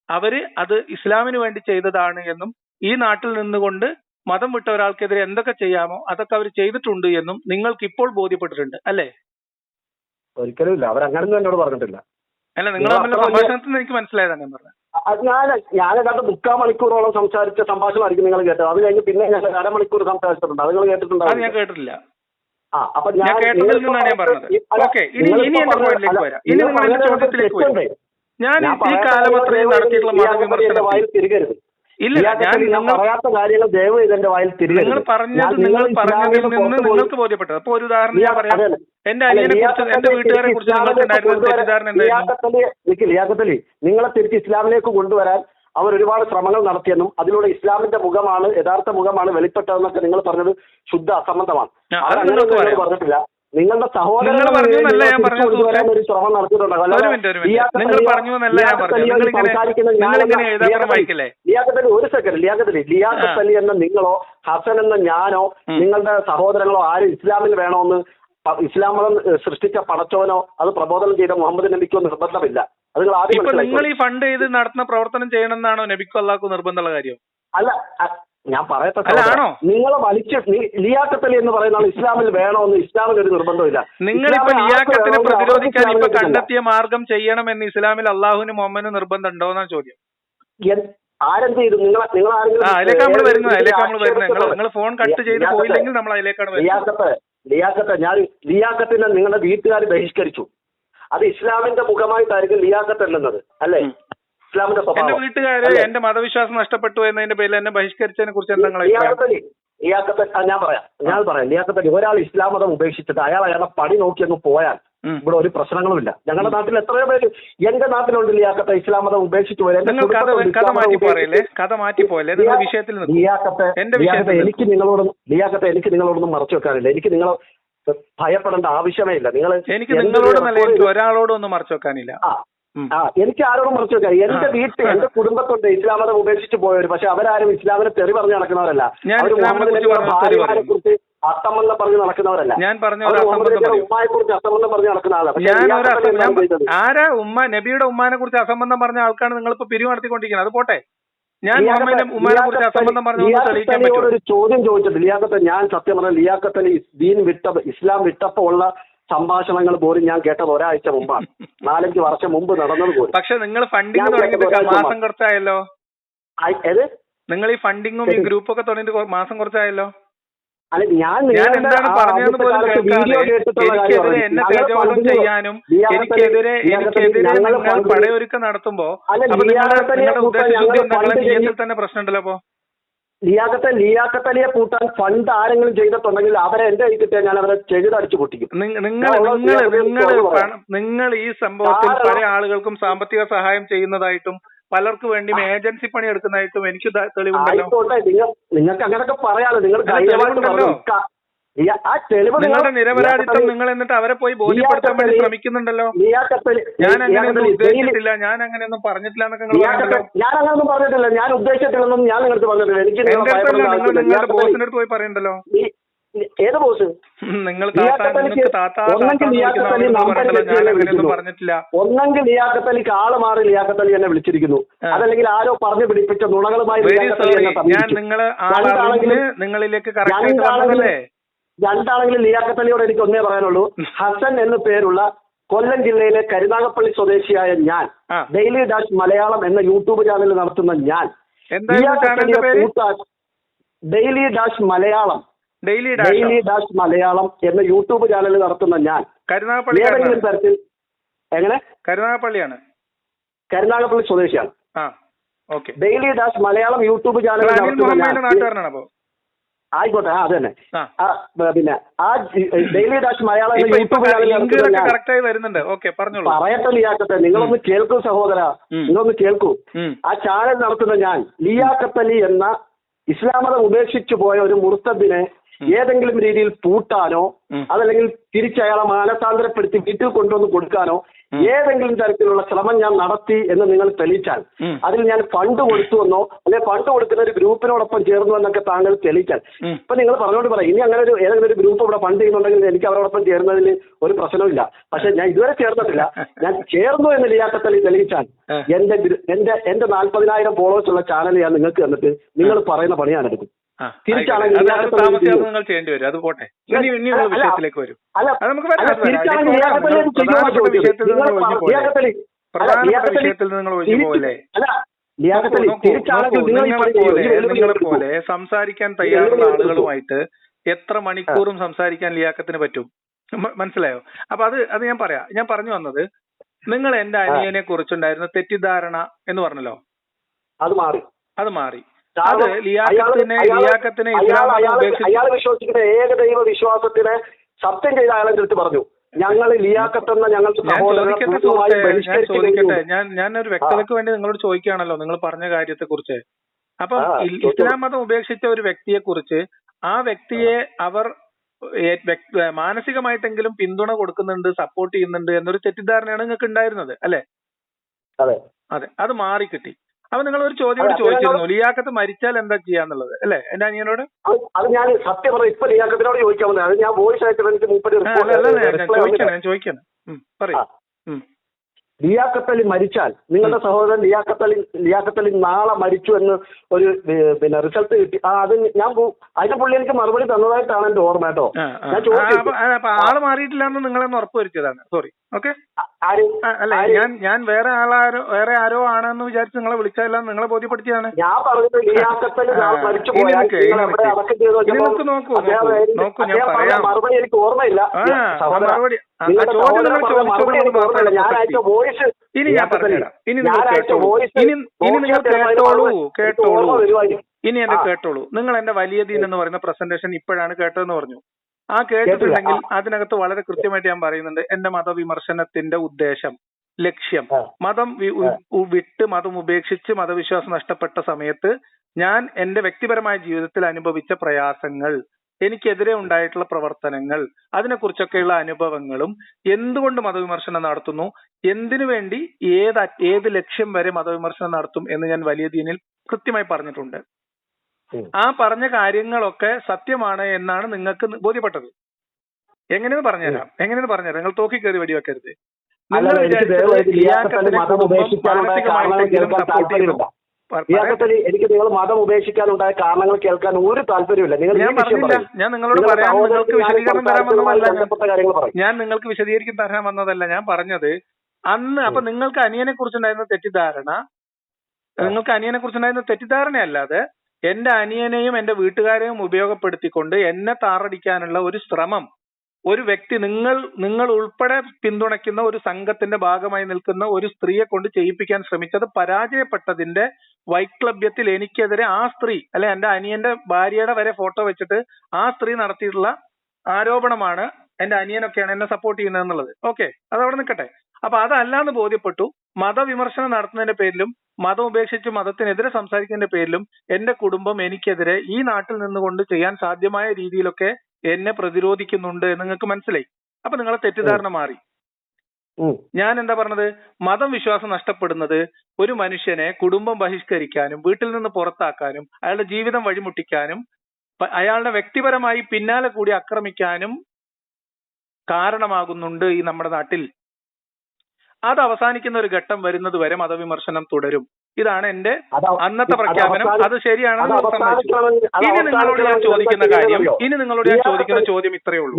അവര് അത് ഇസ്ലാമിന് വേണ്ടി ചെയ്തതാണ് എന്നും ഈ നാട്ടിൽ നിന്നുകൊണ്ട് മതം വിട്ട ഒരാൾക്കെതിരെ എന്തൊക്കെ ചെയ്യാമോ അതൊക്കെ അവർ ചെയ്തിട്ടുണ്ട് എന്നും നിങ്ങൾക്ക് ഇപ്പോൾ ബോധ്യപ്പെട്ടിട്ടുണ്ട് അല്ലേ? ഒരിക്കലും ഇല്ല, അവരങ്ങനൊന്നും എന്നോട് പറഞ്ഞിട്ടില്ല. അല്ല, നിങ്ങൾ തമ്മിലുള്ള സംഭാഷണത്തിൽ എനിക്ക് മനസ്സിലായതാണ് ഞാൻ പറഞ്ഞത്. ഞാൻ 3/4 മണിക്കൂറോളം സംസാരിച്ച സംഭാഷണമായിരിക്കും നിങ്ങൾ കേട്ടത്. അത് കഴിഞ്ഞ് പിന്നെ ഞാൻ 1/2 മണിക്കൂർ സംസാരിച്ചിട്ടുണ്ട്. അത് നിങ്ങൾ കേട്ടിട്ടുണ്ടോ? അത് ഞാൻ കേട്ടിട്ടില്ല. ഞാൻ കേട്ടതിൽ നിന്നാണ് ഞാൻ പറഞ്ഞത്. ഓക്കെ, ഇനി എന്റെ പോയിന്റിലേക്ക് വരാം. ഇനി നിങ്ങൾ എന്റെ ചോദ്യത്തിലേക്ക് വരും. ഞാൻ ഈ കാലം അത്രയും നടത്തിയിട്ടുള്ള മതവിമർശനം ഇല്ല, നിങ്ങൾ പറഞ്ഞതിൽ നിന്ന് നിങ്ങൾക്ക് ബോധ്യപ്പെട്ടത്. അപ്പൊ ഒരു ഉദാഹരണം ഞാൻ പറയാം. എന്റെ അനിയനെ കുറിച്ച്, എന്റെ വീട്ടുകാരെ കുറിച്ച് നിങ്ങൾക്ക് ഉണ്ടായിരുന്ന തെറ്റിദ്ധാരണ എന്തായിരുന്നു? ലിയാഖത്ത് അലി, നിങ്ങളെ തിരിച്ച് ഇസ്ലാമിലേക്ക് കൊണ്ടുവരാൻ അവർ ഒരുപാട് ശ്രമങ്ങൾ നടത്തിയെന്നും അതിലൂടെ ഇസ്ലാമിന്റെ മുഖമാണ്, യഥാർത്ഥ മുഖമാണ് വെളിപ്പെട്ടതെന്നൊക്കെ നിങ്ങൾ പറഞ്ഞത് ശുദ്ധ അസംബന്ധമാണ്. പറഞ്ഞിട്ടില്ല. നിങ്ങളുടെ സഹോദരൻ ഒരു ശ്രമം നടത്തിയിട്ടുണ്ടാകും. ഒരു സെക്കൻഡ്, ലിയാഖത്ത് അലി എന്ന നിങ്ങളോ ഹസൻ എന്ന ഞാനോ നിങ്ങളുടെ സഹോദരങ്ങളോ ആരും ഇസ്ലാമിൽ വേണമെന്ന് ഇസ്ലാം മതം സൃഷ്ടിച്ച പടച്ചോനോ അത് പ്രബോധനം ചെയ്ത മുഹമ്മദ് നബിക്കോ നിർബന്ധമില്ല. അത് നിങ്ങൾ ആദ്യം നിങ്ങൾ ഈ ഫണ്ട് ചെയ്ത് നടത്തുന്ന പ്രവർത്തനം ചെയ്യണമെന്നാണോ നബിക്കോ അല്ലാഹു നിർബന്ധമുള്ള കാര്യം? അല്ല, ഞാൻ പറയട്ടെ, നിങ്ങളെ വലിച്ച് ലിയാഖത്ത് അലി എന്ന് പറയുന്ന ആൾ ഇസ്ലാമിൽ വേണമെന്ന് ഇസ്ലാമിൽ ഒരു നിർബന്ധമില്ല. നിങ്ങളിപ്പോ ലിയാഖത്തിനെ പ്രതിരോധിക്കാൻ ഇപ്പൊ കണ്ടെത്തിയ മാർഗം ചെയ്യണമെന്ന് ഇസ്ലാമിൽ അള്ളാഹുവിന് മുഹമ്മദിന് നിർബന്ധം ഉണ്ടോ എന്നാണ് ചോദ്യം. ആരെന്ത് ചെയ്തു? നിങ്ങൾ അതിലേക്ക് നമ്മൾ വരുന്നത് നിങ്ങൾ ഫോൺ കട്ട് ചെയ്ത് പോയില്ലെങ്കിൽ നമ്മൾ അതിലേക്കാണ് വരുന്നത്. ലിയാഖത്തിനെ നിങ്ങളുടെ വീട്ടുകാർ ബഹിഷ്കരിച്ചു. അത് ഇസ്ലാമിന്റെ മുഖമായിട്ടായിരിക്കും ലിയാഖത്ത് എന്നുള്ളത്, അല്ലേ? ഇസ്ലാമിന്റെ സ്വഭാവം. എന്റെ വീട്ടുകാര് എന്റെ മതവിശ്വാസം നഷ്ടപ്പെട്ടു എന്നതിന്റെ പേരിൽ എന്നെ ബഹിഷ്കരിച്ചതിനെ കുറിച്ച് എന്താ ഞാൻ പറയാം. ലിയാഖത്ത് ഒരാൾ ഇസ്ലാം മതം ഉപേക്ഷിച്ചിട്ട് അയാളുടെ പണി നോക്കി അങ്ങ് പോയാൽ ഇവിടെ ഒരു പ്രശ്നങ്ങളുമില്ല. ഞങ്ങളുടെ നാട്ടിൽ എത്രയോ പേര്, എന്റെ നാട്ടിലുണ്ട് ലിയാഖത്ത് ഇസ്ലാം മതം ഉപേക്ഷിച്ചു പോയാൽ. എനിക്ക് നിങ്ങളോടൊന്നും മറച്ചു വെക്കാനില്ല. എനിക്ക് നിങ്ങളെ ഭയപ്പെടേണ്ട ആവശ്യമേ ഇല്ല. എനിക്ക് ഒരാളോടൊന്നും മറച്ചു വെക്കാനില്ല. എനിക്ക് ആരോടും മറച്ചു വെക്കാൻ. എന്റെ വീട്ടിൽ എന്റെ കുടുംബത്തുണ്ട് ഇസ്ലാം മതം ഉപേക്ഷിച്ച് പോയവർ. പക്ഷെ അവരാരും ഇസ്ലാമിനെ തെറി പറഞ്ഞ് നടക്കുന്നവരല്ല. അവർ മുഹമ്മദ് നബിയുടെ ഭാര്യമാരെ കുറിച്ച് അസംബന്ധം പറഞ്ഞ് നടക്കുന്നവരല്ല. ഉമ്മയെ കുറിച്ച് അസംബന്ധം പറഞ്ഞ് നടക്കുന്ന ആളാണ്. ആരാ ഉമ്മ? നബിയുടെ ഉമ്മാനെ കുറിച്ച് അസംബന്ധം പറഞ്ഞ ആൾക്കാണ് നിങ്ങളിപ്പോ പിരിവ് നടത്തിക്കൊണ്ടിരിക്കുന്നത്. അത് പോട്ടെ. ഞാൻ ഉമ്മാനെ കുറിച്ച് അസംബന്ധം പറഞ്ഞു ഒരു ചോദ്യം ചോദിച്ചത് ലിയാഖത്ത്, ഞാൻ സത്യം പറഞ്ഞ ലിയാഖത്തിന് ഇസ്ലാം വിട്ടപ്പോ ഉള്ള സംഭാഷണങ്ങൾ പോലും ഞാൻ കേട്ടത് ഒരാഴ്ച മുമ്പാണ്. 4-5 വർഷം മുമ്പ് നടന്നത് പോലും. പക്ഷെ നിങ്ങൾ ഫണ്ടിങ് തുടങ്ങിയിട്ട് മാസം കുറച്ചായല്ലോ. നിങ്ങൾ ഈ ഫണ്ടിങ്ങും ഈ ഗ്രൂപ്പൊക്കെ തുടങ്ങിയിട്ട് മാസം കുറച്ചായല്ലോ. അല്ല, ഞാൻ എന്താണ് പറഞ്ഞതെന്ന് പോലും എനിക്കെതിരെ എന്നെ തേജോവധം ചെയ്യാനും എനിക്കെതിരെ നിങ്ങൾ പടയൊരുക്കം നടത്തുമ്പോ നിങ്ങളുടെ ഉദ്ദേശശുദ്ധി നിങ്ങളുടെ തന്നെ പ്രശ്നമുണ്ടല്ലോ. അപ്പോ ലിയാഖത്തലിയെ പൂട്ടാൻ ഫണ്ട് ആരെങ്കിലും ചെയ്തിട്ടുണ്ടെങ്കിൽ അവരെ എന്റെ കയ്യിൽ ഞാൻ അവരെ ചെകിടടിച്ചു പൊട്ടിക്കും. നിങ്ങൾ ഈ സംഭവത്തിൽ പല ആളുകൾക്കും സാമ്പത്തിക സഹായം ചെയ്യുന്നതായിട്ടും പലർക്ക് വേണ്ടി ഏജൻസി പണി എടുക്കുന്നതായിട്ടും എനിക്ക് തെളിവുണ്ടല്ലോ. നിങ്ങൾക്ക് അങ്ങനെയൊക്കെ പറയാലോ. നിങ്ങൾ നിങ്ങളുടെ നിരപരാധിത്വം നിങ്ങൾ എന്നിട്ട് അവരെ പോയി ബോധ്യപ്പെടുത്താൻ വേണ്ടി ശ്രമിക്കുന്നുണ്ടല്ലോ. ഞാൻ അങ്ങനെയൊന്നും ഉദ്ദേശിച്ചിട്ടില്ല, ഞാൻ അങ്ങനെയൊന്നും പറഞ്ഞിട്ടില്ല എന്നൊക്കെ നിങ്ങൾ പറഞ്ഞല്ലോ. ഞാൻ അങ്ങനെയൊന്നും പറഞ്ഞിട്ടില്ല, ഞാൻ ഉദ്ദേശിച്ചിട്ടില്ലെന്നും ഞാൻ നിങ്ങൾക്ക് പറഞ്ഞിട്ടില്ല. എനിക്ക് നിങ്ങളുടെ ബോസിന്റെ അടുത്ത് പോയി പറയണ്ടല്ലോ. ഏത് ബോസ്? നിങ്ങൾ പറഞ്ഞിട്ടില്ല. ഒന്നെങ്കിൽ ലിയാഖത്തലിക്ക് ആള് മാറി ലിയാഖത്തലി എന്നെ വിളിച്ചിരിക്കുന്നു, അതല്ലെങ്കിൽ ആരോ പറഞ്ഞു പിടിപ്പിച്ച നുണകളുമായി രണ്ടാണെങ്കിലും ലിയാഖത്തലിയോട് എനിക്ക് ഒന്നേ പറയാനുള്ളൂ. ഹസൻ എന്ന് പേരുള്ള കൊല്ലം ജില്ലയിലെ കരുനാഗപ്പള്ളി സ്വദേശിയായ ഞാൻ, ഡെയിലി ഡാഷ് മലയാളം എന്ന യൂട്യൂബ് ചാനൽ നടത്തുന്ന ഞാൻ, ഡെയിലി ഡാഷ് മലയാളം എന്ന യൂട്യൂബ് ചാനൽ നടത്തുന്ന ഞാൻ ഏതെങ്കിലും തരത്തിൽ കരുനാഗപ്പള്ളി സ്വദേശിയാണ്. Daily dash Malayalam YouTube channel നടത്തുന്ന ആയിക്കോട്ടെ, അത് തന്നെ. പിന്നെ ആ ഡെയിലി ഡാഷ് മലയാളം എന്ന യൂട്യൂബ് ചാനൽ പറയട്ടെ ലിയാഖത്തെ, നിങ്ങളൊന്ന് കേൾക്കൂ സഹോദര, നിങ്ങളൊന്ന് കേൾക്കൂ. ആ ചാനൽ നടത്തുന്ന ഞാൻ ലിയാഖത്തലി എന്ന ഇസ്ലാം മതം ഉപേക്ഷിച്ചു പോയ ഒരു മുർത്തദിനെ ഏതെങ്കിലും രീതിയിൽ പൂട്ടാനോ അതല്ലെങ്കിൽ തിരിച്ചയാളെ മാനസാന്തരപ്പെടുത്തി വീട്ടിൽ കൊണ്ടുവന്ന് കൊടുക്കാനോ ഏതെങ്കിലും തരത്തിലുള്ള ശ്രമം ഞാൻ നടത്തി എന്ന് നിങ്ങൾ തെളിയിച്ചാൽ, അതിൽ ഞാൻ ഫണ്ട് കൊടുത്തുവെന്നോ അല്ലെങ്കിൽ ഫണ്ട് കൊടുക്കുന്ന ഒരു ഗ്രൂപ്പിനോടൊപ്പം ചേർന്നു എന്നൊക്കെ താങ്കൾ തെളിയിച്ചാൽ, ഇപ്പൊ നിങ്ങൾ പറഞ്ഞോണ്ട് പറയാം, ഇനി അങ്ങനെ ഏതെങ്കിലും ഒരു ഗ്രൂപ്പ് ഇവിടെ ഫണ്ട് ചെയ്യുന്നുണ്ടെങ്കിൽ എനിക്ക് അവരോടൊപ്പം ചേർന്നതിൽ ഒരു പ്രശ്നമില്ല. പക്ഷെ ഞാൻ ഇതുവരെ ചേർന്നിട്ടില്ല. ഞാൻ ചേർന്നു എന്ന് ലിയാഖത്തലി തെളിയിച്ചാൽ എന്റെ 40,000 ഫോളോവേഴ്സ് ഉള്ള ചാനൽ ഞാൻ നിങ്ങൾക്ക് തന്നിട്ട് നിങ്ങൾ പറയുന്ന പണി ഞാൻ എടുക്കും. തിരിച്ചാണെങ്കിൽ നിങ്ങൾ ചെയ്യേണ്ടി വരും. അത് പോട്ടെ, വിഷയത്തിലേക്ക് വരും. വിഷയത്തിൽ നിങ്ങൾ ഒഴിഞ്ഞു പോലെ നിങ്ങളെ പോലെ സംസാരിക്കാൻ തയ്യാറുള്ള ആളുകളുമായിട്ട് എത്ര മണിക്കൂറും സംസാരിക്കാൻ ലിയാഖത്തിന് പറ്റും. മനസ്സിലായോ? അപ്പൊ അത് ഞാൻ പറഞ്ഞു വന്നത്, നിങ്ങൾ എന്റെ അനിയനെ കുറിച്ചുണ്ടായിരുന്ന തെറ്റിദ്ധാരണ എന്ന് പറഞ്ഞല്ലോ, അത് മാറി. അത് ലിയാഖത്തിനെ അയാൾ വിശ്വസിക്കുന്ന ഏകദൈവ വിശ്വാസത്തിനെ സത്യം ചെയ്ത അയാളെ കുറിച്ച് പറഞ്ഞു. ഞങ്ങൾ ലിയാഖത്ത് എന്ന ഞങ്ങൾക്ക് ചോദിക്കട്ടെ, ഞാനൊരു വ്യക്തതയ്ക്ക് വേണ്ടി നിങ്ങളോട് ചോദിക്കുകയാണല്ലോ നിങ്ങൾ പറഞ്ഞ കാര്യത്തെ കുറിച്ച്. അപ്പൊ ഇസ്ലാം മതം ഉപേക്ഷിച്ച ഒരു വ്യക്തിയെ കുറിച്ച് ആ വ്യക്തിയെ അവർ മാനസികമായിട്ടെങ്കിലും പിന്തുണ കൊടുക്കുന്നുണ്ട്, സപ്പോർട്ട് ചെയ്യുന്നുണ്ട് എന്നൊരു തെറ്റിദ്ധാരണയാണ് നിങ്ങൾക്ക് ഉണ്ടായിരുന്നത്, അല്ലെ? അതെ, അത് മാറിക്കിട്ടി. അപ്പൊ നിങ്ങൾ ഒരു ചോദ്യം ചോദിച്ചിരുന്നു, ലിയാഖത്ത് മരിച്ചാൽ എന്താ ചെയ്യാന്നുള്ളത്, അല്ലെ എന്റെ അനിയനോട്? അത് ഞാൻ സത്യം പറഞ്ഞു. ഇപ്പൊ ലിയാഖത്തിനോട് ചോദിക്കാൻ വന്നത്, ഞാൻ വോയിസ് ആയിട്ട് എനിക്ക് ചോദിക്കണം പറയും. ലിയാഖത്ത് അലി മരിച്ചാൽ നിങ്ങളുടെ സഹോദരൻ ലിയാഖത്ത് അലി നാളെ മരിച്ചു എന്ന് ഒരു പിന്നെ റിസൾട്ട് കിട്ടി, അത് ഞാൻ അതിന്റെ പുള്ളി എനിക്ക് മറുപടി തന്നതായിട്ടാണ് എന്റെ ഓർമ്മ കേട്ടോ. ഞാൻ ചോദിച്ചു ആള് മാറിയിട്ടില്ലെന്ന് നിങ്ങളെന്ന് ഉറപ്പുവരുത്തിയതാണ്. സോറി. ഓക്കെ. അല്ല, ഞാൻ വേറെ ആരോ ആണെന്ന് വിചാരിച്ച് നിങ്ങളെ വിളിച്ചതല്ല, നിങ്ങളെ ബോധ്യപ്പെടുത്തിയതാണ്. ഞാൻ പറഞ്ഞത് ലിയാഖത്ത് അലി മരിച്ചു പോയാൽ നോക്കൂ, ഞാൻ പറയാം. മറുപടി എനിക്ക് ഓർമ്മയില്ല. മറുപടി ഞാൻ അയച്ച വോയിസ് ഇനി ഞാൻ പറഞ്ഞുതരാം. ഇനി നിങ്ങൾ കേട്ടോളൂ. ഇനി എന്നെ കേട്ടോളൂ. നിങ്ങൾ എന്റെ വലിയ ദീൻ എന്ന് പറയുന്ന പ്രസന്റേഷൻ ഇപ്പോഴാണ് കേട്ടതെന്ന് പറഞ്ഞു. ആ കേട്ടിട്ടുണ്ടെങ്കിൽ അതിനകത്ത് വളരെ കൃത്യമായിട്ട് ഞാൻ പറയുന്നുണ്ട് എന്റെ മതവിമർശനത്തിന്റെ ഉദ്ദേശം, ലക്ഷ്യം. മതം വിട്ട് മതം ഉപേക്ഷിച്ച് മതവിശ്വാസം നഷ്ടപ്പെട്ട സമയത്ത് ഞാൻ എന്റെ വ്യക്തിപരമായ ജീവിതത്തിൽ അനുഭവിച്ച പ്രയാസങ്ങൾ, എനിക്കെതിരെ ഉണ്ടായിട്ടുള്ള പ്രവർത്തനങ്ങൾ, അതിനെക്കുറിച്ചൊക്കെയുള്ള അനുഭവങ്ങളും, എന്തുകൊണ്ട് മതവിമർശനം നടത്തുന്നു, എന്തിനു വേണ്ടി ഏത് ലക്ഷ്യം വരെ മതവിമർശനം നടത്തും എന്ന് ഞാൻ വലിയ ദീനിൽ കൃത്യമായി പറഞ്ഞിട്ടുണ്ട്. ആ പറഞ്ഞ കാര്യങ്ങളൊക്കെ സത്യമാണ് എന്നാണ് നിങ്ങൾക്ക് ബോധ്യപ്പെട്ടത്. എങ്ങനെയെന്ന് പറഞ്ഞുതരാം. നിങ്ങൾ തോക്കി കയറി വെടിവെക്കരുത്. നിങ്ങൾ എനിക്ക് നിങ്ങൾ മതം ഉപേക്ഷിക്കാനുണ്ടായ കാരണങ്ങൾ കേൾക്കാൻ ഒരു താല്പര്യമില്ല. ഞാൻ നിങ്ങളോട് പറയാൻ നിങ്ങൾക്ക് വിശദീകരണം തരാൻ വന്നതല്ല. ഞാൻ നിങ്ങൾക്ക് വിശദീകരിക്കാൻ തരാൻ വന്നതല്ല. ഞാൻ പറഞ്ഞത് അന്ന് അപ്പൊ നിങ്ങൾക്ക് അനിയനെ കുറിച്ചുണ്ടായിരുന്ന തെറ്റിദ്ധാരണയല്ലാതെ എന്റെ അനിയനെയും എന്റെ വീട്ടുകാരെയും ഉപയോഗപ്പെടുത്തിക്കൊണ്ട് എന്നെ താറടിക്കാനുള്ള ഒരു ശ്രമം ഒരു വ്യക്തി, നിങ്ങൾ ഉൾപ്പെടെ പിന്തുണയ്ക്കുന്ന ഒരു സംഘത്തിന്റെ ഭാഗമായി നിൽക്കുന്ന ഒരു സ്ത്രീയെ കൊണ്ട് ചെയ്യിപ്പിക്കാൻ ശ്രമിച്ചത് പരാജയപ്പെട്ടതിന്റെ വൈക്ലഭ്യത്തിൽ എനിക്കെതിരെ ആ സ്ത്രീ, അല്ലെ എന്റെ അനിയന്റെ ഭാര്യയുടെ വരെ ഫോട്ടോ വെച്ചിട്ട് ആ സ്ത്രീ നടത്തിയിട്ടുള്ള ആരോപണമാണ് എന്റെ അനിയനൊക്കെയാണ് എന്നെ സപ്പോർട്ട് ചെയ്യുന്നത് എന്നുള്ളത്. ഓക്കെ, അതവിടെ നിൽക്കട്ടെ. അപ്പൊ അതല്ലാന്ന് ബോധ്യപ്പെട്ടു. മതവിമർശനം നടത്തുന്നതിന്റെ പേരിലും മതം ഉപേക്ഷിച്ച് മതത്തിനെതിരെ സംസാരിക്കുന്നതിന്റെ പേരിലും എന്റെ കുടുംബം എനിക്കെതിരെ ഈ നാട്ടിൽ നിന്നുകൊണ്ട് ചെയ്യാൻ സാധ്യമായ രീതിയിലൊക്കെ എന്നെ പ്രതിരോധിക്കുന്നുണ്ട് എന്ന് നിങ്ങൾക്ക് മനസ്സിലായി. അപ്പൊ നിങ്ങളെ തെറ്റിദ്ധാരണ മാറി. ഞാൻ എന്താ പറഞ്ഞത്? മതം വിശ്വാസം നഷ്ടപ്പെടുന്നത് ഒരു മനുഷ്യനെ കുടുംബം ബഹിഷ്കരിക്കാനും വീട്ടിൽ നിന്ന് പുറത്താക്കാനും അയാളുടെ ജീവിതം വഴിമുട്ടിക്കാനും അയാളുടെ വ്യക്തിപരമായി പിന്നാലെ കൂടി ആക്രമിക്കാനും കാരണമാകുന്നുണ്ട് ഈ നമ്മുടെ നാട്ടിൽ. അത് അവസാനിക്കുന്ന ഒരു ഘട്ടം വരുന്നത് വരെ മതവിമർശനം തുടരും. ഇതാണ് എന്റെ അന്നത്തെ പ്രഖ്യാപനം. അത് ശരിയാണെന്ന് സമ്മതിച്ചു. ഇനി നിങ്ങളോട് ഞാൻ ചോദിക്കുന്ന ചോദ്യം ഇത്രയേ ഉള്ളൂ.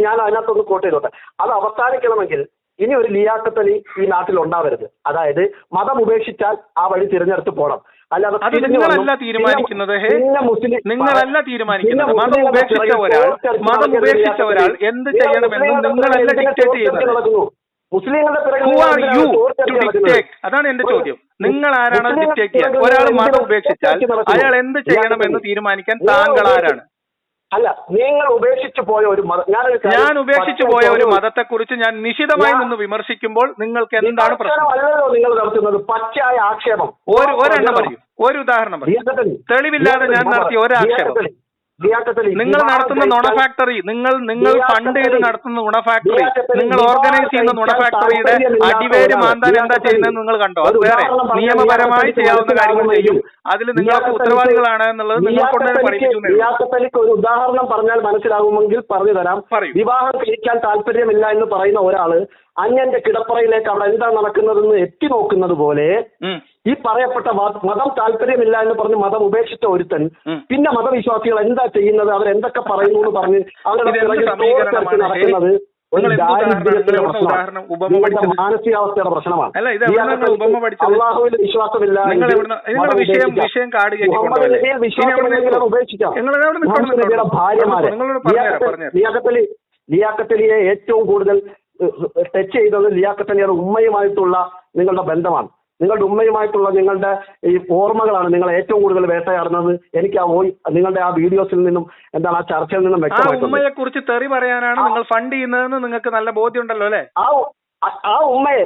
ഞാൻ അതിനകത്തൊന്ന് കോട്ട് ചെയ്തോട്ടെ. അത് അവസാനിക്കണമെങ്കിൽ ഇനി ഒരു ലിയാഖത്ത് അലി ഈ നാട്ടിൽ ഉണ്ടാവരുത്. അതായത് മതം ഉപേക്ഷിച്ചാൽ ആ വഴി തിരഞ്ഞെടുത്ത് പോകണം. അത് നിങ്ങളല്ല തീരുമാനിക്കുന്നത്. മതം ഉപേക്ഷിച്ച ഒരാൾ എന്ത് ചെയ്യണമെന്ന് നിങ്ങളല്ല ഡിക്റ്റേറ്റ് ചെയ്യുന്നത്. അതാണ് എന്റെ ചോദ്യം. നിങ്ങൾ ആരാണ് ഡിക്റ്റേറ്റ് ചെയ്യാൻ? ഒരാൾ മതം ഉപേക്ഷിച്ചാൽ അയാൾ എന്ത് ചെയ്യണമെന്ന് തീരുമാനിക്കാൻ താങ്കൾ ആരാണ്? അല്ല, നിങ്ങൾ ഉപേക്ഷിച്ചു പോയ ഒരു ഞാൻ ഉപേക്ഷിച്ചു പോയ ഒരു മതത്തെ കുറിച്ച് ഞാൻ നിശിതമായി നിന്ന് വിമർശിക്കുമ്പോൾ നിങ്ങൾക്ക് എന്താണ് പ്രശ്നം? അല്ലല്ലോ നിങ്ങൾ നടത്തുന്നത് പച്ചയായ ആക്ഷേപം. ഒരെണ്ണം പറയൂ, ഒരു ഉദാഹരണം പറയൂ. തെളിവില്ലാതെ ഞാൻ നടത്തിയ ഒരു ആക്ഷേപം. നിങ്ങൾ നടത്തുന്ന നുണ ഫാക്ടറി, നിങ്ങൾ ഫണ്ട് ചെയ്ത് നടത്തുന്ന നുണ ഫാക്ടറി, നിങ്ങൾ ഓർഗനൈസ് ചെയ്യുന്ന നുണ ഫാക്ടറിയുടെ അടിവേര് മാന്താൻ എന്താ ചെയ്യുന്നത് നിങ്ങൾ കണ്ടോ? അത് വേറെ നിയമപരമായി ചെയ്യാവുന്ന കാര്യങ്ങൾ ചെയ്യും. അതിൽ നിങ്ങൾക്ക് ഉത്തരവാദികളാണ് എന്നുള്ളത് നിങ്ങൾ കൊണ്ട് പഠിപ്പിച്ചു. ഒരു ഉദാഹരണം പറഞ്ഞാൽ മനസ്സിലാകുമെങ്കിൽ പറഞ്ഞു തരാം. വിവാഹം കഴിക്കാൻ താല്പര്യമില്ല എന്ന് പറയുന്ന ഒരാള് അന്യന്റെ കിടപ്പറയിലേക്ക് അവിടെ എന്താ നടക്കുന്നതെന്ന് എത്തി നോക്കുന്നത് പോലെ ഈ പറയപ്പെട്ട മതം താല്പര്യമില്ല എന്ന് പറഞ്ഞ് മതം ഉപേക്ഷിച്ച ഒരുത്തൻ പിന്നെ മതവിശ്വാസികൾ എന്താ ചെയ്യുന്നത്, അവരെന്തൊക്കെ പറയുന്നു എന്ന് പറഞ്ഞ് അവരുടെ നടക്കുന്നത് ഒരു ദാരിദ്ര്യത്തിന്റെ പ്രശ്നമാണ്, മാനസികാവസ്ഥയുടെ പ്രശ്നമാണ്. അള്ളാഹുവിൽ വിശ്വാസമില്ല, ഉപേക്ഷിക്കാം. ഭാര്യമാരെ ലിയാഖത്ത് അലിയെ ഏറ്റവും കൂടുതൽ ടച്ച് ചെയ്തത് ലിയാഖത്ത് അലിയുടെ ഉമ്മയുമായിട്ടുള്ള നിങ്ങളുടെ ബന്ധമാണ്. നിങ്ങളുടെ ഉമ്മയുമായിട്ടുള്ള നിങ്ങളുടെ ഈ ഓർമ്മകളാണ് നിങ്ങൾ ഏറ്റവും കൂടുതൽ വേട്ടയാടുന്നത്. എനിക്ക് നിങ്ങളുടെ ആ വീഡിയോസിൽ നിന്നും എന്താണ് ആ ചർച്ചയിൽ നിന്നും വ്യക്തമായിട്ടുണ്ട്. ഉമ്മയെ കുറിച്ച് തെറി പറയാനാണ് നിങ്ങൾ ഫണ്ട് ചെയ്യുന്നതെന്ന് നിങ്ങൾക്ക് നല്ല ബോധ്യമുണ്ടല്ലോ അല്ലെ? ആ ഉമ്മയെ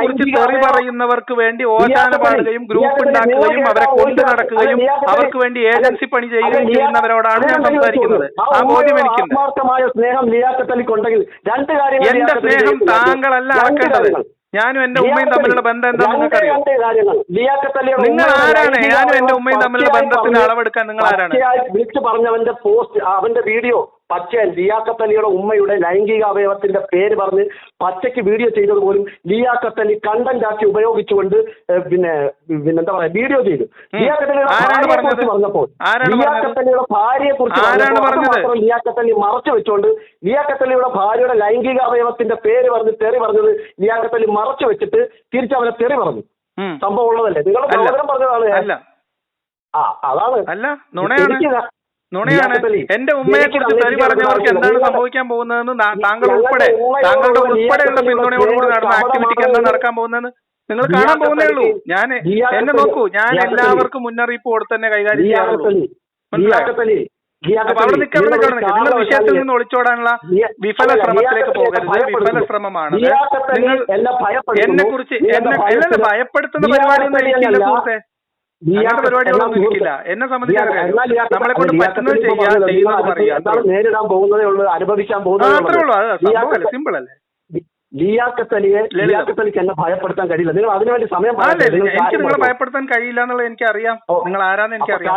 കുറിച്ച് തെറി പറയുന്നവർക്ക് വേണ്ടി ഓശാന പാടുകയും ഗ്രൂപ്പ് ഉണ്ടാക്കുകയും അവരെ കൊണ്ടു നടക്കുകയും അവർക്ക് വേണ്ടി ഏജൻസി പണി ചെയ്യുകയും ചെയ്യുന്നവരോടാണ് ഞാൻ സംസാരിക്കുന്നത്. ആ ബോധ്യം എനിക്കുണ്ട്. ആത്മാർത്ഥമായ സ്നേഹം ലിയാഖത്ത് അലിക്കുണ്ടെങ്കിൽ രണ്ട് കാര്യങ്ങൾ. എന്റെ സ്നേഹം താങ്കളല്ല അളക്കേണ്ടത്. ഞാനും എന്റെ ഉമ്മയും തമ്മിലുള്ള ബന്ധം എന്താണെന്ന് നിങ്ങൾക്കറിയോ? നിങ്ങൾ ആരാണ്? ഞാനും എന്റെ ഉമ്മയും തമ്മിലുള്ള ബന്ധത്തിന്റെ അളവെടുക്കാൻ നിങ്ങൾ ആരാണ്? വിളിച്ചു പറഞ്ഞവന്റെ പോസ്റ്റ്, അവന്റെ വീഡിയോ പച്ച ലിയാഖത്ത് അലിയുടെ ഉമ്മയുടെ ലൈംഗിക അവയവത്തിന്റെ പേര് പറഞ്ഞ് പച്ചയ്ക്ക് വീഡിയോ ചെയ്തത് പോലും ലിയാഖത്ത് അലി കണ്ടന്റ് ആക്കി ഉപയോഗിച്ചുകൊണ്ട് പിന്നെ എന്താ പറയാ വീഡിയോ ചെയ്തു. ലിയാഖത്ത് അലിയുടെ ഭാര്യയെ കുറിച്ച് പറഞ്ഞപ്പോൾ ലിയാഖത്ത് അലിയുടെ ഭാര്യയെ കുറിച്ച് പറഞ്ഞപ്പോൾ ലിയാഖത്ത് അലി മറച്ചു വെച്ചുകൊണ്ട് ലിയാഖത്ത് അലിയുടെ ഭാര്യയുടെ ലൈംഗിക അവയവത്തിന്റെ പേര് പറഞ്ഞ് തെറി പറഞ്ഞത് ലിയാഖത്ത് അലി മറച്ചു വെച്ചിട്ട് തിരിച്ചവരെ തെറി പറഞ്ഞു. സംഭവം ഉള്ളതല്ലേ? നിങ്ങളുടെ സഹോദരൻ പറഞ്ഞതാണ്. അതാണ് നുണയാണ്. എന്റെ ഉമ്മയെ കുറിച്ച് തെറി പറഞ്ഞവർക്ക് എന്താണ് സംഭവിക്കാൻ പോകുന്നതെന്ന് താങ്കളുടെ ഉൾപ്പെടെയുള്ള പിന്തുണയോടുകൂടി നടന്ന ആക്ടിവിറ്റിക്ക് എന്താണ് നടക്കാൻ പോകുന്നതെന്ന് നിങ്ങൾ കാണാൻ പോകുന്നേ ഉള്ളൂ. എന്നെ നോക്കൂ, ഞാൻ എല്ലാവർക്കും മുന്നറിയിപ്പ് കൊടുത്ത് തന്നെ കൈകാര്യം ചെയ്യാറുള്ളൂ. അവിടെ നിൽക്കാൻ നിങ്ങൾ വിഷയത്തിൽ നിന്ന് ഒളിച്ചോടാനുള്ള വിഫല ശ്രമത്തിലേക്ക് പോകരുത്. വിഫല ശ്രമമാണ്. നിങ്ങൾ എന്നെ കുറിച്ച് ഭയപ്പെടുത്തുന്ന പരിപാടിയൊന്നും എനിക്കില്ല സുഹൃത്തെ. അങ്ങനത്തെ പരിപാടികളൊന്നും എനിക്കില്ല. എന്നെ സംബന്ധിച്ചറിയാം, നമ്മളെ കൊണ്ട് പറ്റുന്നത് ചെയ്യുന്നത് പറയാ, നേരിടാൻ പോകുന്നതേ ഉള്ളൂ, അനുഭവിക്കാൻ മാത്രമേ ഉള്ളൂ. അത് സംഭവമല്ലേ, സിമ്പിൾ അല്ലേ? ലിയാഖത്ത് അലിക്ക് എന്നെ ഭയപ്പെടുത്താൻ കഴിയില്ല. നിങ്ങൾ അതിനുവേണ്ടി സമയം എനിക്ക് നിങ്ങളെ ഭയപ്പെടുത്താൻ കഴിയില്ല എന്നുള്ളത് എനിക്കറിയാം. നിങ്ങൾ ആരാന്ന് എനിക്കറിയാം.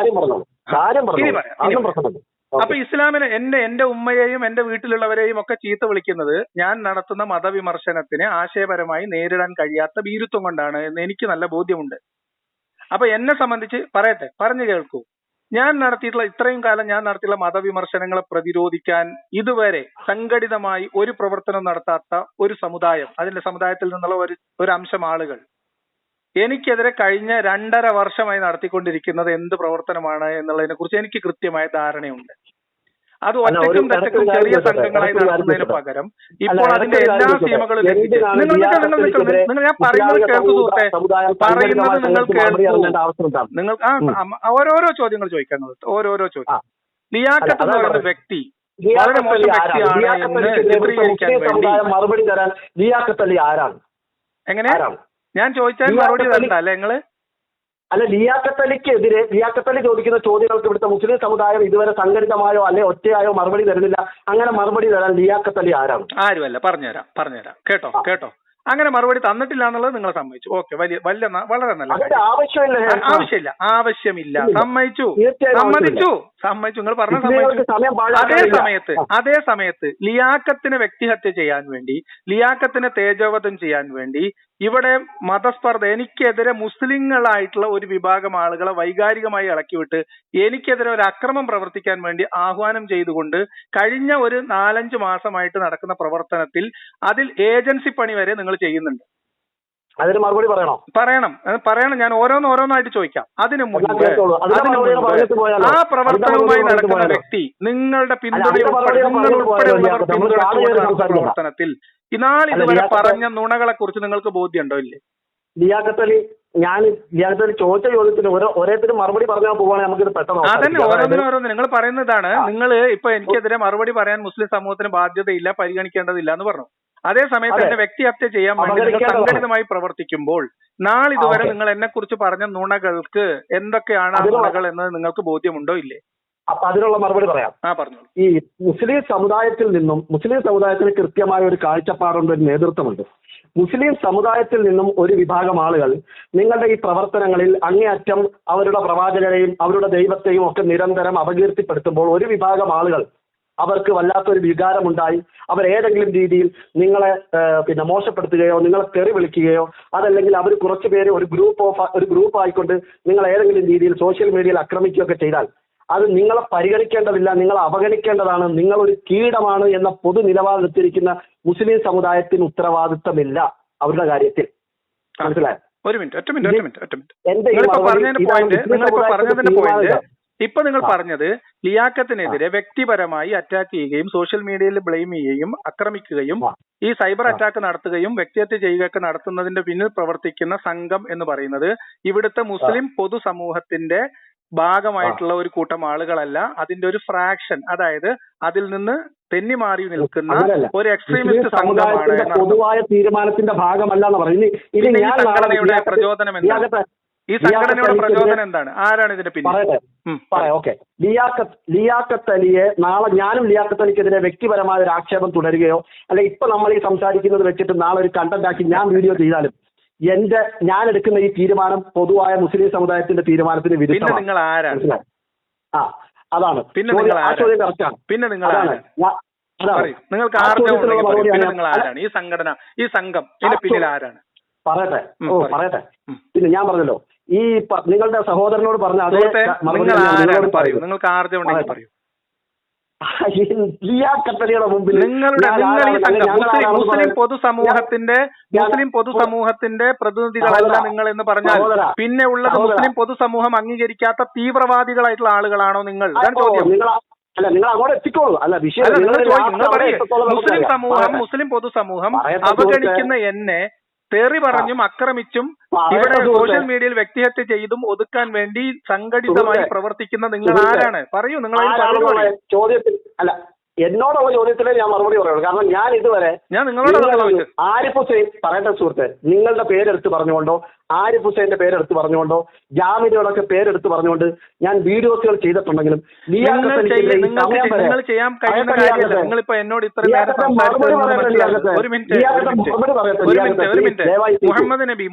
അപ്പൊ ഇസ്ലാമിന് എന്റെ ഉമ്മയെയും എന്റെ വീട്ടിലുള്ളവരെയും ഒക്കെ ചീത്ത വിളിക്കുന്നത് ഞാൻ നടത്തുന്ന മതവിമർശനത്തിന് ആശയപരമായി നേരിടാൻ കഴിയാത്ത ഭീരുത്വം കൊണ്ടാണ് എന്ന് എനിക്ക് നല്ല ബോധ്യമുണ്ട്. അപ്പൊ എന്നെ സംബന്ധിച്ച് പറഞ്ഞു കേൾക്കൂ. ഇത്രയും കാലം ഞാൻ നടത്തിയിട്ടുള്ള മതവിമർശനങ്ങളെ പ്രതിരോധിക്കാൻ ഇതുവരെ സംഘടിതമായി ഒരു പ്രവർത്തനം നടത്താത്ത ഒരു സമുദായം, അതിന്റെ സമുദായത്തിൽ നിന്നുള്ള ഒരു അംശം ആളുകൾ എനിക്കെതിരെ കഴിഞ്ഞ 2.5 വർഷമായി നടത്തിക്കൊണ്ടിരിക്കുന്നത് എന്ത് പ്രവർത്തനമാണ് എന്നുള്ളതിനെ കുറിച്ച് എനിക്ക് കൃത്യമായ ധാരണയുണ്ട്. അത് ഒറ്റയ്ക്കും തെറ്റക്കും ചെറിയ സംഘങ്ങളായി നടത്തുന്നതിന് പകരം ഇപ്പോൾ അതിന്റെ എല്ലാ സീമകളും നിങ്ങൾ ഞാൻ പറയുന്നത് കേൾക്കൂ സുഹൃത്തെ, പറയുന്നത് നിങ്ങൾ കേൾക്കൂ. നിങ്ങൾ ഓരോരോ ചോദ്യങ്ങൾ ചോദിക്കുന്നത്, ഓരോരോ ചോദ്യം. ലിയാഖത്ത് എന്ന് പറയുന്ന വ്യക്തി വളരെ മോശം വ്യക്തിയാണ് എന്ന് ചിത്രീകരിക്കാൻ വേണ്ടി മറുപടി തരാൻ ലിയാഖത്ത് അലി ആരാണ്? എങ്ങനെ? ഞാൻ ചോദിച്ചാൽ മറുപടി തരണ്ട അല്ലെ നിങ്ങള്? അല്ല, ലിയാഖത്ത് അലി ചോദിക്കുന്ന ചോദ്യങ്ങൾക്ക് ഇവിടുത്തെ മുസ്ലിം സമുദായം ഇതുവരെ സംഘടിതമായോ അല്ലെ ഒറ്റയായോ മറുപടി തരുന്നില്ല. അങ്ങനെ മറുപടി തരാൻ ലിയാഖത്ത് അലി ആരാണ്? ആരുമല്ല. പറഞ്ഞുതരാം. കേട്ടോ. അങ്ങനെ മറുപടി തന്നിട്ടില്ല എന്നുള്ളത് നിങ്ങൾ സമ്മതിച്ചു. ഓക്കെ, വളരെ നല്ല. ആവശ്യമില്ല. സമ്മതിച്ചു. നിങ്ങൾ പറഞ്ഞ സമ്മതിച്ചു. അതേ സമയത്ത് ലിയാഖത്തിനെ വ്യക്തിഹത്യ ചെയ്യാൻ വേണ്ടി, ലിയാഖത്തിനെ തേജോവധം ചെയ്യാൻ വേണ്ടി ഇവിടെ മതസ്പർദ്ധ, എനിക്കെതിരെ മുസ്ലിങ്ങളായിട്ടുള്ള ഒരു വിഭാഗം ആളുകളെ വൈകാരികമായി ഇളക്കിവിട്ട് എനിക്കെതിരെ ഒരു അക്രമം പ്രവർത്തിക്കാൻ വേണ്ടി ആഹ്വാനം ചെയ്തുകൊണ്ട് കഴിഞ്ഞ ഒരു 4-5 മാസമായിട്ട് നടക്കുന്ന പ്രവർത്തനത്തിൽ അതിൽ ഏജൻസി പണി വരെ നിങ്ങൾ ചെയ്യുന്നുണ്ട്. അതിന് മറുപടി പറയണം. ഞാൻ ഓരോന്നായിട്ട് ചോദിക്കാം. അതിനു മുൻപ് ആ പ്രവർത്തനവുമായി നടക്കുന്ന വ്യക്തി നിങ്ങളുടെ പിന്തുണയുൾപ്പെടെയുള്ളവർ പിന്തുണച്ചുകൊണ്ട് പ്രവർത്തനത്തിൽ ഇതുവരെ പറഞ്ഞ നുണകളെ കുറിച്ച് നിങ്ങൾക്ക് ബോധ്യമുണ്ടോ? ഇല്ലേ? ലിയാഖത്ത് അലി ചോദിച്ച ചോദ്യത്തിന് ഓരോരുത്തരും മറുപടി പറഞ്ഞാൽ പോവാണെങ്കിൽ നമുക്കിത് പെട്ടെന്ന് അതന്നെ ഓരോന്നിനും നിങ്ങൾ പറയുന്നതാണ്. നിങ്ങൾ ഇപ്പൊ എനിക്കെതിരെ മറുപടി പറയാൻ മുസ്ലിം സമൂഹത്തിന് ബാധ്യതയില്ല, പരിഗണിക്കേണ്ടതില്ല എന്ന് പറഞ്ഞു. അതേ സമയത്ത് എന്നെ വ്യക്തിഹത്യ ചെയ്യാൻ വേണ്ടി നിങ്ങൾ സംഘടിതമായി പ്രവർത്തിക്കുമ്പോൾ നാളിതുവരെ നിങ്ങൾ എന്നെ കുറിച്ച് പറഞ്ഞ നുണകൾക്ക് എന്തൊക്കെയാണ് ആ നുണകൾ എന്ന് നിങ്ങൾക്ക് ബോധ്യമുണ്ടോ? ഇല്ലേ? അപ്പൊ അതിനുള്ള മറുപടി പറയാം. പറഞ്ഞോളൂ. ഈ മുസ്ലിം സമുദായത്തിന് കൃത്യമായ ഒരു കാഴ്ചപ്പാടുണ്ട്, ഒരു നേതൃത്വമുണ്ട്. മുസ്ലിം സമുദായത്തിൽ നിന്നും ഒരു വിഭാഗം ആളുകൾ നിങ്ങളുടെ ഈ പ്രവർത്തനങ്ങളിൽ അങ്ങേയറ്റം അവരുടെ പ്രവാചകരെയും അവരുടെ ദൈവത്തെയും ഒക്കെ നിരന്തരം അപകീർത്തിപ്പെടുത്തുമ്പോൾ ഒരു വിഭാഗം ആളുകൾ അവർക്ക് വല്ലാത്തൊരു വികാരമുണ്ടായി അവരേതെങ്കിലും രീതിയിൽ നിങ്ങളെ മോശപ്പെടുത്തുകയോ നിങ്ങളെ തെറി വിളിക്കുകയോ അതല്ലെങ്കിൽ അവർ കുറച്ചു പേര് ഒരു ഗ്രൂപ്പ് ആയിക്കൊണ്ട് നിങ്ങൾ ഏതെങ്കിലും രീതിയിൽ സോഷ്യൽ മീഡിയയിൽ ആക്രമിക്കുകയൊക്കെ ചെയ്താൽ അത് നിങ്ങളെ പരിഗണിക്കേണ്ടതില്ല, നിങ്ങളെ അവഗണിക്കേണ്ടതാണ്, നിങ്ങളൊരു കീടമാണ് എന്ന പൊതു നിലപാടെടുത്തിരിക്കുന്ന മുസ്ലിം സമുദായത്തിന് ഉത്തരവാദിത്തമില്ല അവരുടെ കാര്യത്തിൽ. മനസ്സിലായോ? ഒരു മിനിറ്റ്. ഇപ്പൊ നിങ്ങൾ പറഞ്ഞത് ലിയാഖത്തിനെതിരെ വ്യക്തിപരമായി അറ്റാക്ക് ചെയ്യുകയും സോഷ്യൽ മീഡിയയിൽ ബ്ലെയിം ചെയ്യുകയും ആക്രമിക്കുകയും ഈ സൈബർ അറ്റാക്ക് നടത്തുകയും വ്യക്തിഹത്യ ചെയ്യുകയൊക്കെ നടത്തുന്നതിന്റെ പിന്നിൽ പ്രവർത്തിക്കുന്ന സംഘം എന്ന് പറയുന്നത് ഇവിടുത്തെ മുസ്ലിം പൊതുസമൂഹത്തിന്റെ ഭാഗമായിട്ടുള്ള ഒരു കൂട്ടം ആളുകളല്ല, അതിന്റെ ഒരു ഫ്രാക്ഷൻ, അതായത് അതിൽ നിന്ന് തെന്നി മാറി നിൽക്കുന്ന ഒരു എക്സ്ട്രീമിസ്റ്റ് സംഘമാണ്. പൊതുവായ തീരുമാനത്തിന്റെ ഭാഗമല്ല എന്ന് പറയുന്നത്. ഈ സംഘടനയുടെ പ്രചോദനം എന്താണ്? എന്താണ്? ആരാണ് ഇതിന്റെ പിന്നിൽ? ലിയാഖത്ത് അലിയെ നാളെ ഞാനും ലിയാഖത്ത് അലിക്കെതിരെ വ്യക്തിപരമായ ഒരു ആക്ഷേപം തുടരുകയോ അല്ലെ ഇപ്പൊ നമ്മൾ ഈ സംസാരിക്കുന്നത് വെച്ചിട്ട് നാളെ ഒരു കണ്ടന്റ് ആക്കി ഞാൻ വീഡിയോ ചെയ്താലും ഞാൻ എടുക്കുന്ന ഈ തീരുമാനം പൊതുവായ മുസ്ലിം സമുദായത്തിന്റെ തീരുമാനത്തിന് വിരുദ്ധമാണ്. അതാണ്. പിന്നെ നിങ്ങൾ ആ ചോദ്യം കറക്റ്റാണ്. പിന്നെ നിങ്ങൾ നിങ്ങൾക്ക് ആർജവം പിന്നെ നിങ്ങൾ ആരാണ്? ഈ സംഘടന, ഈ സംഘം ഇതിന്റെ പിന്നിൽ ആരാണ്? പറയട്ടെ. പിന്നെ ഞാൻ പറഞ്ഞല്ലോ, ഈ നിങ്ങളുടെ സഹോദരനോട് പറഞ്ഞ അതേ നിങ്ങൾ ആരാണ് പറയൂ. നിങ്ങൾക്ക് ആർജവം ഉണ്ടെങ്കിൽ പറയൂ. ലിയാഖത്തലിയുടെ മുമ്പിൽ മുസ്ലിം പൊതുസമൂഹത്തിന്റെ പ്രതിനിധികളല്ല നിങ്ങൾ എന്ന് പറഞ്ഞാൽ പിന്നെ ഉള്ളത് മുസ്ലിം പൊതുസമൂഹം അംഗീകരിക്കാത്ത തീവ്രവാദികളായിട്ടുള്ള ആളുകളാണോ നിങ്ങൾ? ചോദ്യം. അല്ല, നിങ്ങൾ അങ്ങോട്ട് എത്തിക്കോളൂ. അല്ല, മുസ്ലിം പൊതുസമൂഹം അവഗണിക്കുന്ന എന്നെ തെറി പറഞ്ഞും ആക്രമിച്ചും ഇവിടെ സോഷ്യൽ മീഡിയയിൽ വ്യക്തിഹത്യ ചെയ്തും ഒതുക്കാൻ വേണ്ടി സംഘടിതമായി പ്രവർത്തിക്കുന്ന നിങ്ങൾ ആരാണ്? പറയൂ. നിങ്ങൾ ചോദ്യത്തിൽ അല്ല, എന്നോടുള്ള ചോദ്യത്തിലേ ഞാൻ മറുപടി പറയുള്ളൂ. കാരണം ഞാൻ ഇതുവരെ ആരിഫ് ഹുസൈൻ, പറയട്ടെ സുഹൃത്തെ, നിങ്ങളുടെ പേരെടുത്ത് പറഞ്ഞുകൊണ്ടോ ആരിഫ് ഹുസൈന്റെ പേരെടുത്ത് പറഞ്ഞുകൊണ്ടോ ജാമിദുകളൊക്കെ പേരെടുത്ത് പറഞ്ഞുകൊണ്ട് ഞാൻ വീഡിയോസുകൾ ചെയ്തിട്ടുണ്ടെങ്കിലും മുഹമ്മദ് നബി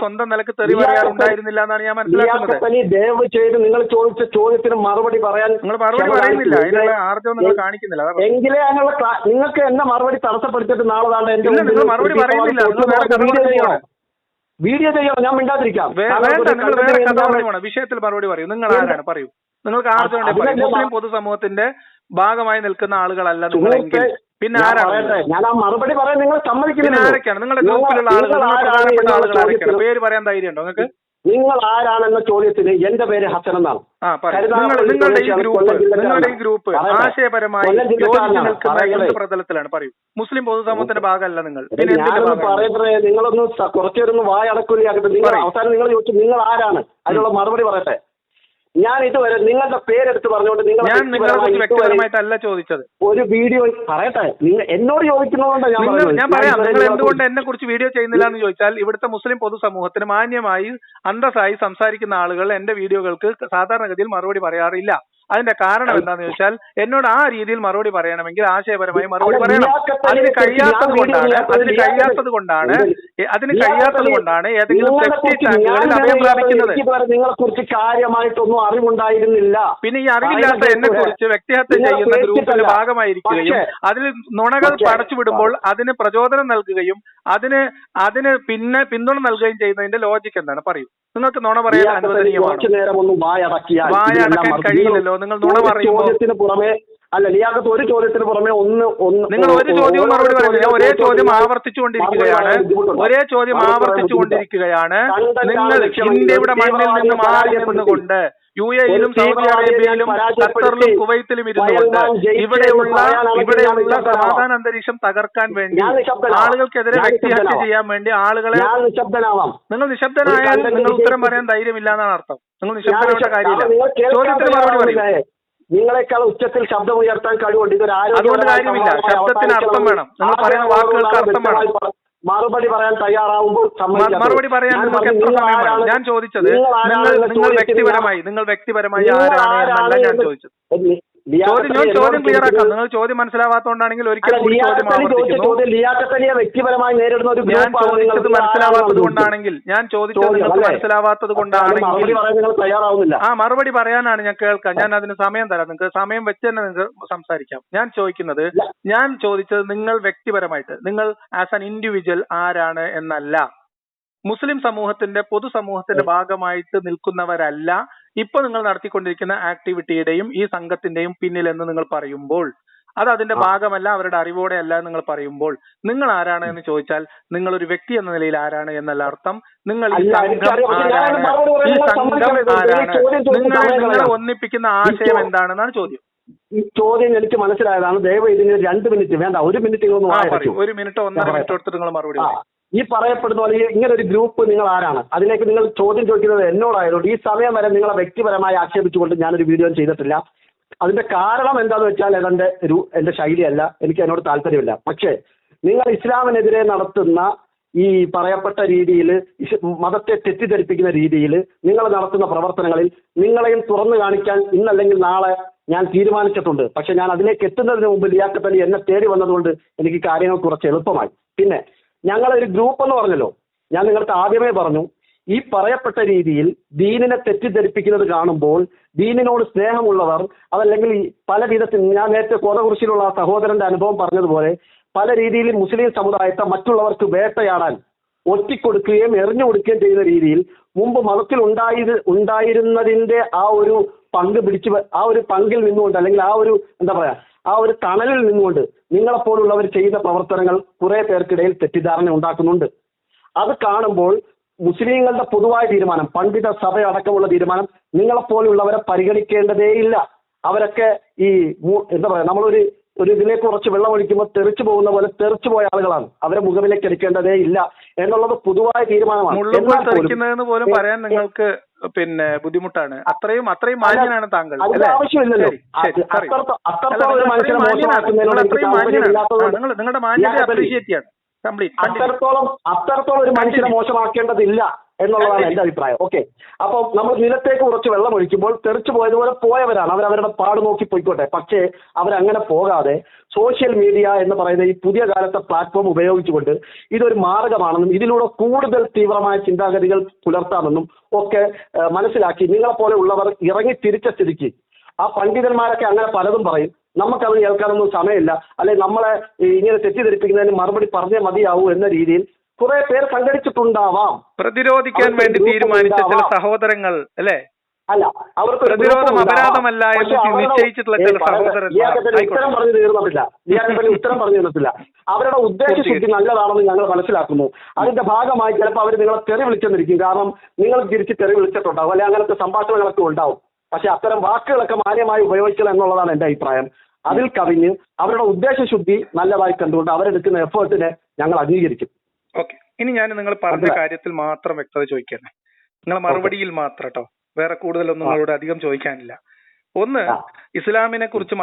സ്വന്തം നിലക്ക് തെറി പറയാറുണ്ടായിരുന്നില്ല എന്നാണ് ഞാൻ മനസ്സിലാക്കുന്നത്. ദയവ് ചെയ്ത് നിങ്ങൾ ചോദിച്ച ചോദ്യത്തിന് മറുപടി പറയാൻ നിങ്ങൾ മറുപടി പറയുന്നില്ല. അതിനുള്ള ആർജവം നിങ്ങൾ കാണിക്കുന്നില്ല. എങ്കിലേ അതിനുള്ള നിങ്ങൾക്ക് എന്നെ മറുപടി തടസ്സപ്പെടുത്തിയിട്ട് നാളെ നിങ്ങൾ മറുപടി പറയുന്നില്ല. വീഡിയോ ചെയ്യണം. ഞാൻ മിണ്ടാതിരിക്കാം. വിഷയത്തിൽ മറുപടി പറയൂ. നിങ്ങൾ ആരാണ്? പറയൂ. നിങ്ങൾക്ക് ആർജവം മുസ്ലിം പൊതുസമൂഹത്തിന്റെ ഭാഗമായി നിൽക്കുന്ന ആളുകളല്ല നിങ്ങളെങ്കിൽ പിന്നെ ആരാണ്? ഞാൻ ആ മറുപടി പറയാൻ നിങ്ങൾ സമ്മതിക്കില്ല. ആരൊക്കെയാണ് നിങ്ങളുടെ ഗ്രൂപ്പിലുള്ള ആളുകൾ? പ്രധാനപ്പെട്ട ആളുകൾ ആരൊക്കെയാണ്? പേര് പറയാൻ ധൈര്യമുണ്ടോ നിങ്ങൾക്ക്? നിങ്ങൾ ആരാണെന്ന ചോദ്യത്തിന് എന്റെ പേര് ഹസൻ എന്നാണ്. നിങ്ങളുടെ ഈ ഗ്രൂപ്പ് ആശയപരമായി യോജിച്ച് നിൽക്കുന്ന എന്ത് പ്രതലത്തിലാണ്? പറയൂ. മുസ്ലിം പൊതുസമൂഹത്തിന്റെ ഭാഗമല്ല നിങ്ങൾ. പറയട്ടെ, നിങ്ങളൊന്ന് കുറച്ചേരൊന്ന് വായടക്കൂലിയാക്കട്ടെ. നിങ്ങൾ അവസാനം നിങ്ങൾ ചോദിച്ചു നിങ്ങൾ ആരാണ്, അതിനുള്ള മറുപടി പറയട്ടെ. ഞാൻ ഇതുവരെ നിങ്ങളുടെ പേരെടുത്ത് പറഞ്ഞുകൊണ്ട് വ്യക്തിപരമായിട്ടല്ല ചോദിച്ചത്. ഒരു വീഡിയോ പറയട്ടെ, നിങ്ങൾ എന്നോട് ചോദിക്കുന്നതുകൊണ്ട് ഞാൻ പറയാം. നിങ്ങൾ എന്തുകൊണ്ട് എന്നെ കുറിച്ച് വീഡിയോ ചെയ്യുന്നില്ല എന്ന് ചോദിച്ചാൽ ഇവിടുത്തെ മുസ്ലിം പൊതുസമൂഹത്തിന് മാന്യമായി അന്തസ്സായി സംസാരിക്കുന്ന ആളുകൾ എന്റെ വീഡിയോകൾക്ക് സാധാരണഗതിയിൽ മറുപടി പറയാറില്ല. അതിന്റെ കാരണം എന്താണെന്ന് ചോദിച്ചാൽ എന്നോട് ആ രീതിയിൽ മറുപടി പറയണമെങ്കിൽ ആശയപരമായി മറുപടി പറയണം. അതിന് കഴിയാത്തത് കൊണ്ടാണ് ഏതെങ്കിലും അഭയം പ്രാപിക്കുന്നത്. നിങ്ങളെക്കുറിച്ച് കാര്യമായിട്ടൊന്നും അറിവുണ്ടായിരുന്നില്ല. പിന്നെ ഈ അറിവില്ലാത്ത എന്നെ കുറിച്ച് വ്യക്തിഹത്യ ചെയ്യുന്ന ഗ്രൂപ്പിന്റെ ഭാഗമായിരിക്കുകയും അതിൽ നുണകൾ പടച്ചുവിടുമ്പോൾ അതിന് പ്രചോദനം നൽകുകയും അതിന് പിന്നെ പിന്തുണ നൽകുകയും ചെയ്യുന്നതിന്റെ ലോജിക്ക് എന്താണ്? പറയൂ. നിങ്ങൾക്ക് നുണ പറയാൻ അനുവദനീയമാണോ? വായടക്കാൻ കഴിയില്ലല്ലോ. നിങ്ങൾ നുണ പറയുമ്പോൾ അല്ല, ലിയാഖത്ത് ഒരു ചോദ്യത്തിന് പുറമെ നിങ്ങൾ ഒരു ചോദ്യവും മറുപടി പറയുന്നില്ല. ഒരേ ചോദ്യം ആവർത്തിച്ചുകൊണ്ടിരിക്കുകയാണ്. നിങ്ങൾ ഇന്ത്യയുടെ മണ്ണിൽ നിന്ന് മാറി നിന്നുകൊണ്ട് UAE-യിലും സൗദി അറേബ്യയിലും ഖത്തറിലും കുവൈത്തിലും ഇരുന്നുകൊണ്ട് ഇവിടെയുള്ള സമാധാന അന്തരീക്ഷം തകർക്കാൻ വേണ്ടി ആളുകൾക്കെതിരെ വ്യക്തിഹത്യ ചെയ്യാൻ വേണ്ടി ആളുകളെ നിങ്ങൾ നിശബ്ദനായാൽ നിങ്ങൾ ഉത്തരം പറയാൻ ധൈര്യമില്ല എന്നാണ് അർത്ഥം. നിങ്ങൾ നിശബ്ദനാവേണ്ട കാര്യമില്ല. ചോദ്യത്തിന് മറുപടി പറയും. നിങ്ങളെക്കാൾ ഉച്ചത്തിൽ ശബ്ദം ഉയർത്താൻ കഴിവുണ്ട്. അതുകൊണ്ട് കാര്യമില്ല. ശബ്ദത്തിന് അർത്ഥം വേണം. നിങ്ങൾ പറയുന്ന വാക്കുകൾക്ക് അർത്ഥം വേണം. മറുപടി പറയാൻ തയ്യാറാവുമ്പോൾ മറുപടി പറയാൻ നിങ്ങൾക്ക് എത്ര സമയം വേണം? ഞാൻ ചോദിച്ചത് നിങ്ങൾ വ്യക്തിപരമായി ആരാണ് എന്നല്ല ഞാൻ ചോദിച്ചത്. ചോദ്യം ക്ലിയർ ആക്കാം. നിങ്ങൾ ചോദ്യം മനസ്സിലാവാത്തതുകൊണ്ടാണെങ്കിൽ ഒരിക്കൽ കൂടി ചോദ്യം ആവർത്തിക്കുന്നു. വ്യക്തിപരമായി നേരിടുന്ന ഒരു ഞാൻ ചോദിച്ചത് മനസ്സിലാവാത്തത് കൊണ്ടാണെങ്കിൽ ആ മറുപടി പറയാനാണ് ഞാൻ കേൾക്കാം. ഞാൻ അതിന് സമയം തരാം. നിങ്ങൾക്ക് സമയം വെച്ച് തന്നെ നിങ്ങൾക്ക് സംസാരിക്കാം. ഞാൻ ചോദിച്ചത് നിങ്ങൾ വ്യക്തിപരമായിട്ട് നിങ്ങൾ ആസ് ആൻ ഇൻഡിവിജ്വൽ ആരാണ് എന്നല്ല. മുസ്ലിം സമൂഹത്തിന്റെ പൊതുസമൂഹത്തിന്റെ ഭാഗമായിട്ട് നിൽക്കുന്നവരല്ല ഇപ്പൊ നിങ്ങൾ നടത്തിക്കൊണ്ടിരിക്കുന്ന ആക്ടിവിറ്റിയുടെയും ഈ സംഘത്തിന്റെയും പിന്നിൽ എന്ന് നിങ്ങൾ പറയുമ്പോൾ അത് അതിന്റെ ഭാഗമല്ല, അവരുടെ അറിവോടെ അല്ല നിങ്ങൾ പറയുമ്പോൾ നിങ്ങൾ ആരാണ് എന്ന് ചോദിച്ചാൽ നിങ്ങൾ ഒരു വ്യക്തി എന്ന നിലയിൽ ആരാണ് എന്നല്ല അർത്ഥം. നിങ്ങൾ ഈ സംഘം ആരാണ്, നിങ്ങളെ ഒന്നിപ്പിക്കുന്ന ആശയം എന്താണെന്നാണ് ചോദ്യം. ഈ ചോദ്യം എനിക്ക് മനസ്സിലായതാണ്. ദയവ് ഇതിന് 2 മിനിറ്റ് വേണ്ട, 1 മിനിറ്റ് 1 മിനിറ്റോ 1.5 മിനിറ്റോ എടുത്തിട്ട് നിങ്ങൾ മറുപടി. ഈ പറയപ്പെടുന്ന പോലെ ഇങ്ങനെ ഒരു ഗ്രൂപ്പ് നിങ്ങൾ ആരാണ്, അതിലേക്ക് നിങ്ങൾ ചോദ്യം ചോദിക്കുന്നത് എന്നോടായതുകൊണ്ട് ഈ സമയം വരെ നിങ്ങളെ വ്യക്തിപരമായി ആക്ഷേപിച്ചുകൊണ്ട് ഞാനൊരു വീഡിയോ ചെയ്തിട്ടില്ല. അതിന്റെ കാരണം എന്താണെന്ന് വെച്ചാൽ എന്റെ ശൈലിയല്ല, എനിക്ക് അതിനോട് താല്പര്യമില്ല. പക്ഷേ നിങ്ങൾ ഇസ്ലാമിനെതിരെ നടത്തുന്ന ഈ പറയപ്പെട്ട രീതിയിൽ മതത്തെ തെറ്റിദ്ധരിപ്പിക്കുന്ന രീതിയിൽ നിങ്ങൾ നടത്തുന്ന പ്രവർത്തനങ്ങളിൽ നിങ്ങളെയും തുറന്നു കാണിക്കാൻ ഇന്നല്ലെങ്കിൽ നാളെ ഞാൻ തീരുമാനിച്ചിട്ടുണ്ട്. പക്ഷെ ഞാൻ അതിലേക്ക് എത്തുന്നതിന് മുമ്പ് ലിയാഖത്ത് എന്നെ തേടി വന്നതുകൊണ്ട് എനിക്ക് കാര്യങ്ങൾ കുറച്ച് എളുപ്പമായി. പിന്നെ ഞങ്ങളൊരു ഗ്രൂപ്പ് എന്ന് പറഞ്ഞല്ലോ, ഞാൻ നിങ്ങൾക്ക് ആദ്യമേ പറഞ്ഞു ഈ പറയപ്പെട്ട രീതിയിൽ ദീനിനെ തെറ്റിദ്ധരിപ്പിക്കുന്നത് കാണുമ്പോൾ ദീനിനോട് സ്നേഹമുള്ളവർ അതല്ലെങ്കിൽ ഈ പല വിധത്തിൽ ഞാൻ നേരത്തെ കോതകുറിശിയിലുള്ള ആ സഹോദരന്റെ അനുഭവം പറഞ്ഞതുപോലെ പല രീതിയിൽ മുസ്ലിം സമുദായത്തെ മറ്റുള്ളവർക്ക് വേട്ടയാടാൻ ഒറ്റിക്കൊടുക്കുകയും എറിഞ്ഞു കൊടുക്കുകയും ചെയ്യുന്ന രീതിയിൽ മുമ്പ് മതത്തിൽ ഉണ്ടായിരുന്നതിന്റെ ആ ഒരു പങ്ക് ആ ഒരു പങ്കിൽ നിന്നുകൊണ്ട് അല്ലെങ്കിൽ ആ ഒരു എന്താ പറയാ ആ ഒരു തണലിൽ നിന്നുകൊണ്ട് നിങ്ങളെപ്പോലുള്ളവർ ചെയ്യുന്ന പ്രവർത്തനങ്ങൾ കുറെ പേർക്കിടയിൽ തെറ്റിദ്ധാരണ ഉണ്ടാക്കുന്നുണ്ട്. അത് കാണുമ്പോൾ മുസ്ലിങ്ങളുടെ പൊതുവായ തീരുമാനം, പണ്ഡിത സഭ അടക്കമുള്ള തീരുമാനം നിങ്ങളെപ്പോലുള്ളവരെ പരിഗണിക്കേണ്ടതേയില്ല. അവരൊക്കെ ഈ എന്താ പറയാ നമ്മളൊരു ഇതിലേക്ക് കുറച്ച് വെള്ളം ഒഴിക്കുമ്പോൾ തെറിച്ചു പോകുന്ന പോലെ തെറിച്ചു പോയ ആളുകളാണ്. അവരെ മുഖവിലേക്ക് എടുക്കേണ്ടതേ ഇല്ല എന്നുള്ളത് പൊതുവായ തീരുമാനമാണ്. പോലും പറയാൻ നിങ്ങൾക്ക് പിന്നെ ബുദ്ധിമുട്ടാണ്. അത്രയും മാന്യനാണ് താങ്കൾ. അതിന്റെ ആവശ്യമില്ലല്ലോ. അത്രത്തോളം ഒരു മനുഷ്യനെ മോശമാക്കുന്നതിനോട് നിങ്ങളുടെ മാന്യത അപ്രീഷിയേറ്റ് ചെയ്യാണ്. അത്രത്തോളം ഒരു മനുഷ്യനെ മോശമാക്കേണ്ടതില്ല എന്നുള്ളതാണ് എന്റെ അഭിപ്രായം. ഓക്കെ, അപ്പോൾ നമ്മൾ നിലത്തേക്ക് കുറച്ച് വെള്ളം ഒഴിക്കുമ്പോൾ തെറിച്ചു പോയതുപോലെ പോയവരാണ്, അവരവരുടെ പാട് നോക്കി പോയിക്കോട്ടെ. പക്ഷേ അവരങ്ങനെ പോകാതെ സോഷ്യൽ മീഡിയ എന്ന് പറയുന്ന ഈ പുതിയ കാലത്തെ പ്ലാറ്റ്ഫോം ഉപയോഗിച്ചുകൊണ്ട് ഇതൊരു മാർഗമാണെന്നും ഇതിലൂടെ കൂടുതൽ തീവ്രമായ ചിന്താഗതികൾ പുലർത്താമെന്നും ഒക്കെ മനസ്സിലാക്കി നിങ്ങളെപ്പോലെ ഉള്ളവർ ഇറങ്ങി തിരിച്ച സ്ഥിതിക്ക് ആ പണ്ഡിതന്മാരൊക്കെ അങ്ങനെ പലതും പറയും, നമുക്കത് കേൾക്കാനൊന്നും സമയമില്ല, അല്ലെങ്കിൽ നമ്മളെ ഇങ്ങനെ തെറ്റിദ്ധരിപ്പിക്കുന്നതിന് മറുപടി പറഞ്ഞേ മതിയാവൂ എന്ന രീതിയിൽ കുറെ പേർ സംഘടിച്ചിട്ടുണ്ടാവാം. പ്രതിരോധിക്കാൻ വേണ്ടി തീരുമാനിച്ച ചില സഹോദരങ്ങൾ അല്ലേ? അല്ല, അവർക്ക് പ്രതിരോധം അപരാധമല്ല എന്ന് നിശ്ചയിച്ചിട്ടുള്ള ചില സഹോദരന്മാർ. ഉത്തരം പറഞ്ഞു തീർന്നിട്ടില്ല. അവരുടെ ഉദ്ദേശശുദ്ധി നല്ലതാണെന്ന് ഞങ്ങൾ മനസ്സിലാക്കുന്നു. അതിന്റെ ഭാഗമായി ചിലപ്പോൾ അവർ നിങ്ങളെ തെറി വിളിച്ചെന്നിരിക്കും. കാരണം നിങ്ങൾ തിരിച്ച് തെറി വിളിച്ചിട്ടുണ്ടാവും, അല്ലെങ്കിൽ അങ്ങനത്തെ സംഭാഷണങ്ങളൊക്കെ ഉണ്ടാവും. പക്ഷെ അത്തരം വാക്കുകളൊക്കെ മാന്യമായി ഉപയോഗിക്കണം എന്നുള്ളതാണ് എന്റെ അഭിപ്രായം. അതിൽ കവിഞ്ഞ് അവരുടെ ഉദ്ദേശശുദ്ധി നല്ലതായി കണ്ടുകൊണ്ട് അവരെടുക്കുന്ന എഫേർട്ടിനെ ഞങ്ങൾ അംഗീകരിക്കും. ഓക്കെ, ഇനി ഞാൻ നിങ്ങൾ പറഞ്ഞ കാര്യത്തിൽ മാത്രം വ്യക്തത ചോദിക്കണേ, നിങ്ങൾ മറുപടിയിൽ മാത്രം കേട്ടോ, വേറെ കൂടുതലൊന്നും നിങ്ങളോട് അധികം ചോദിക്കാനില്ല. ഒന്ന്, ഇസ്ലാമിനെ കുറിച്ച്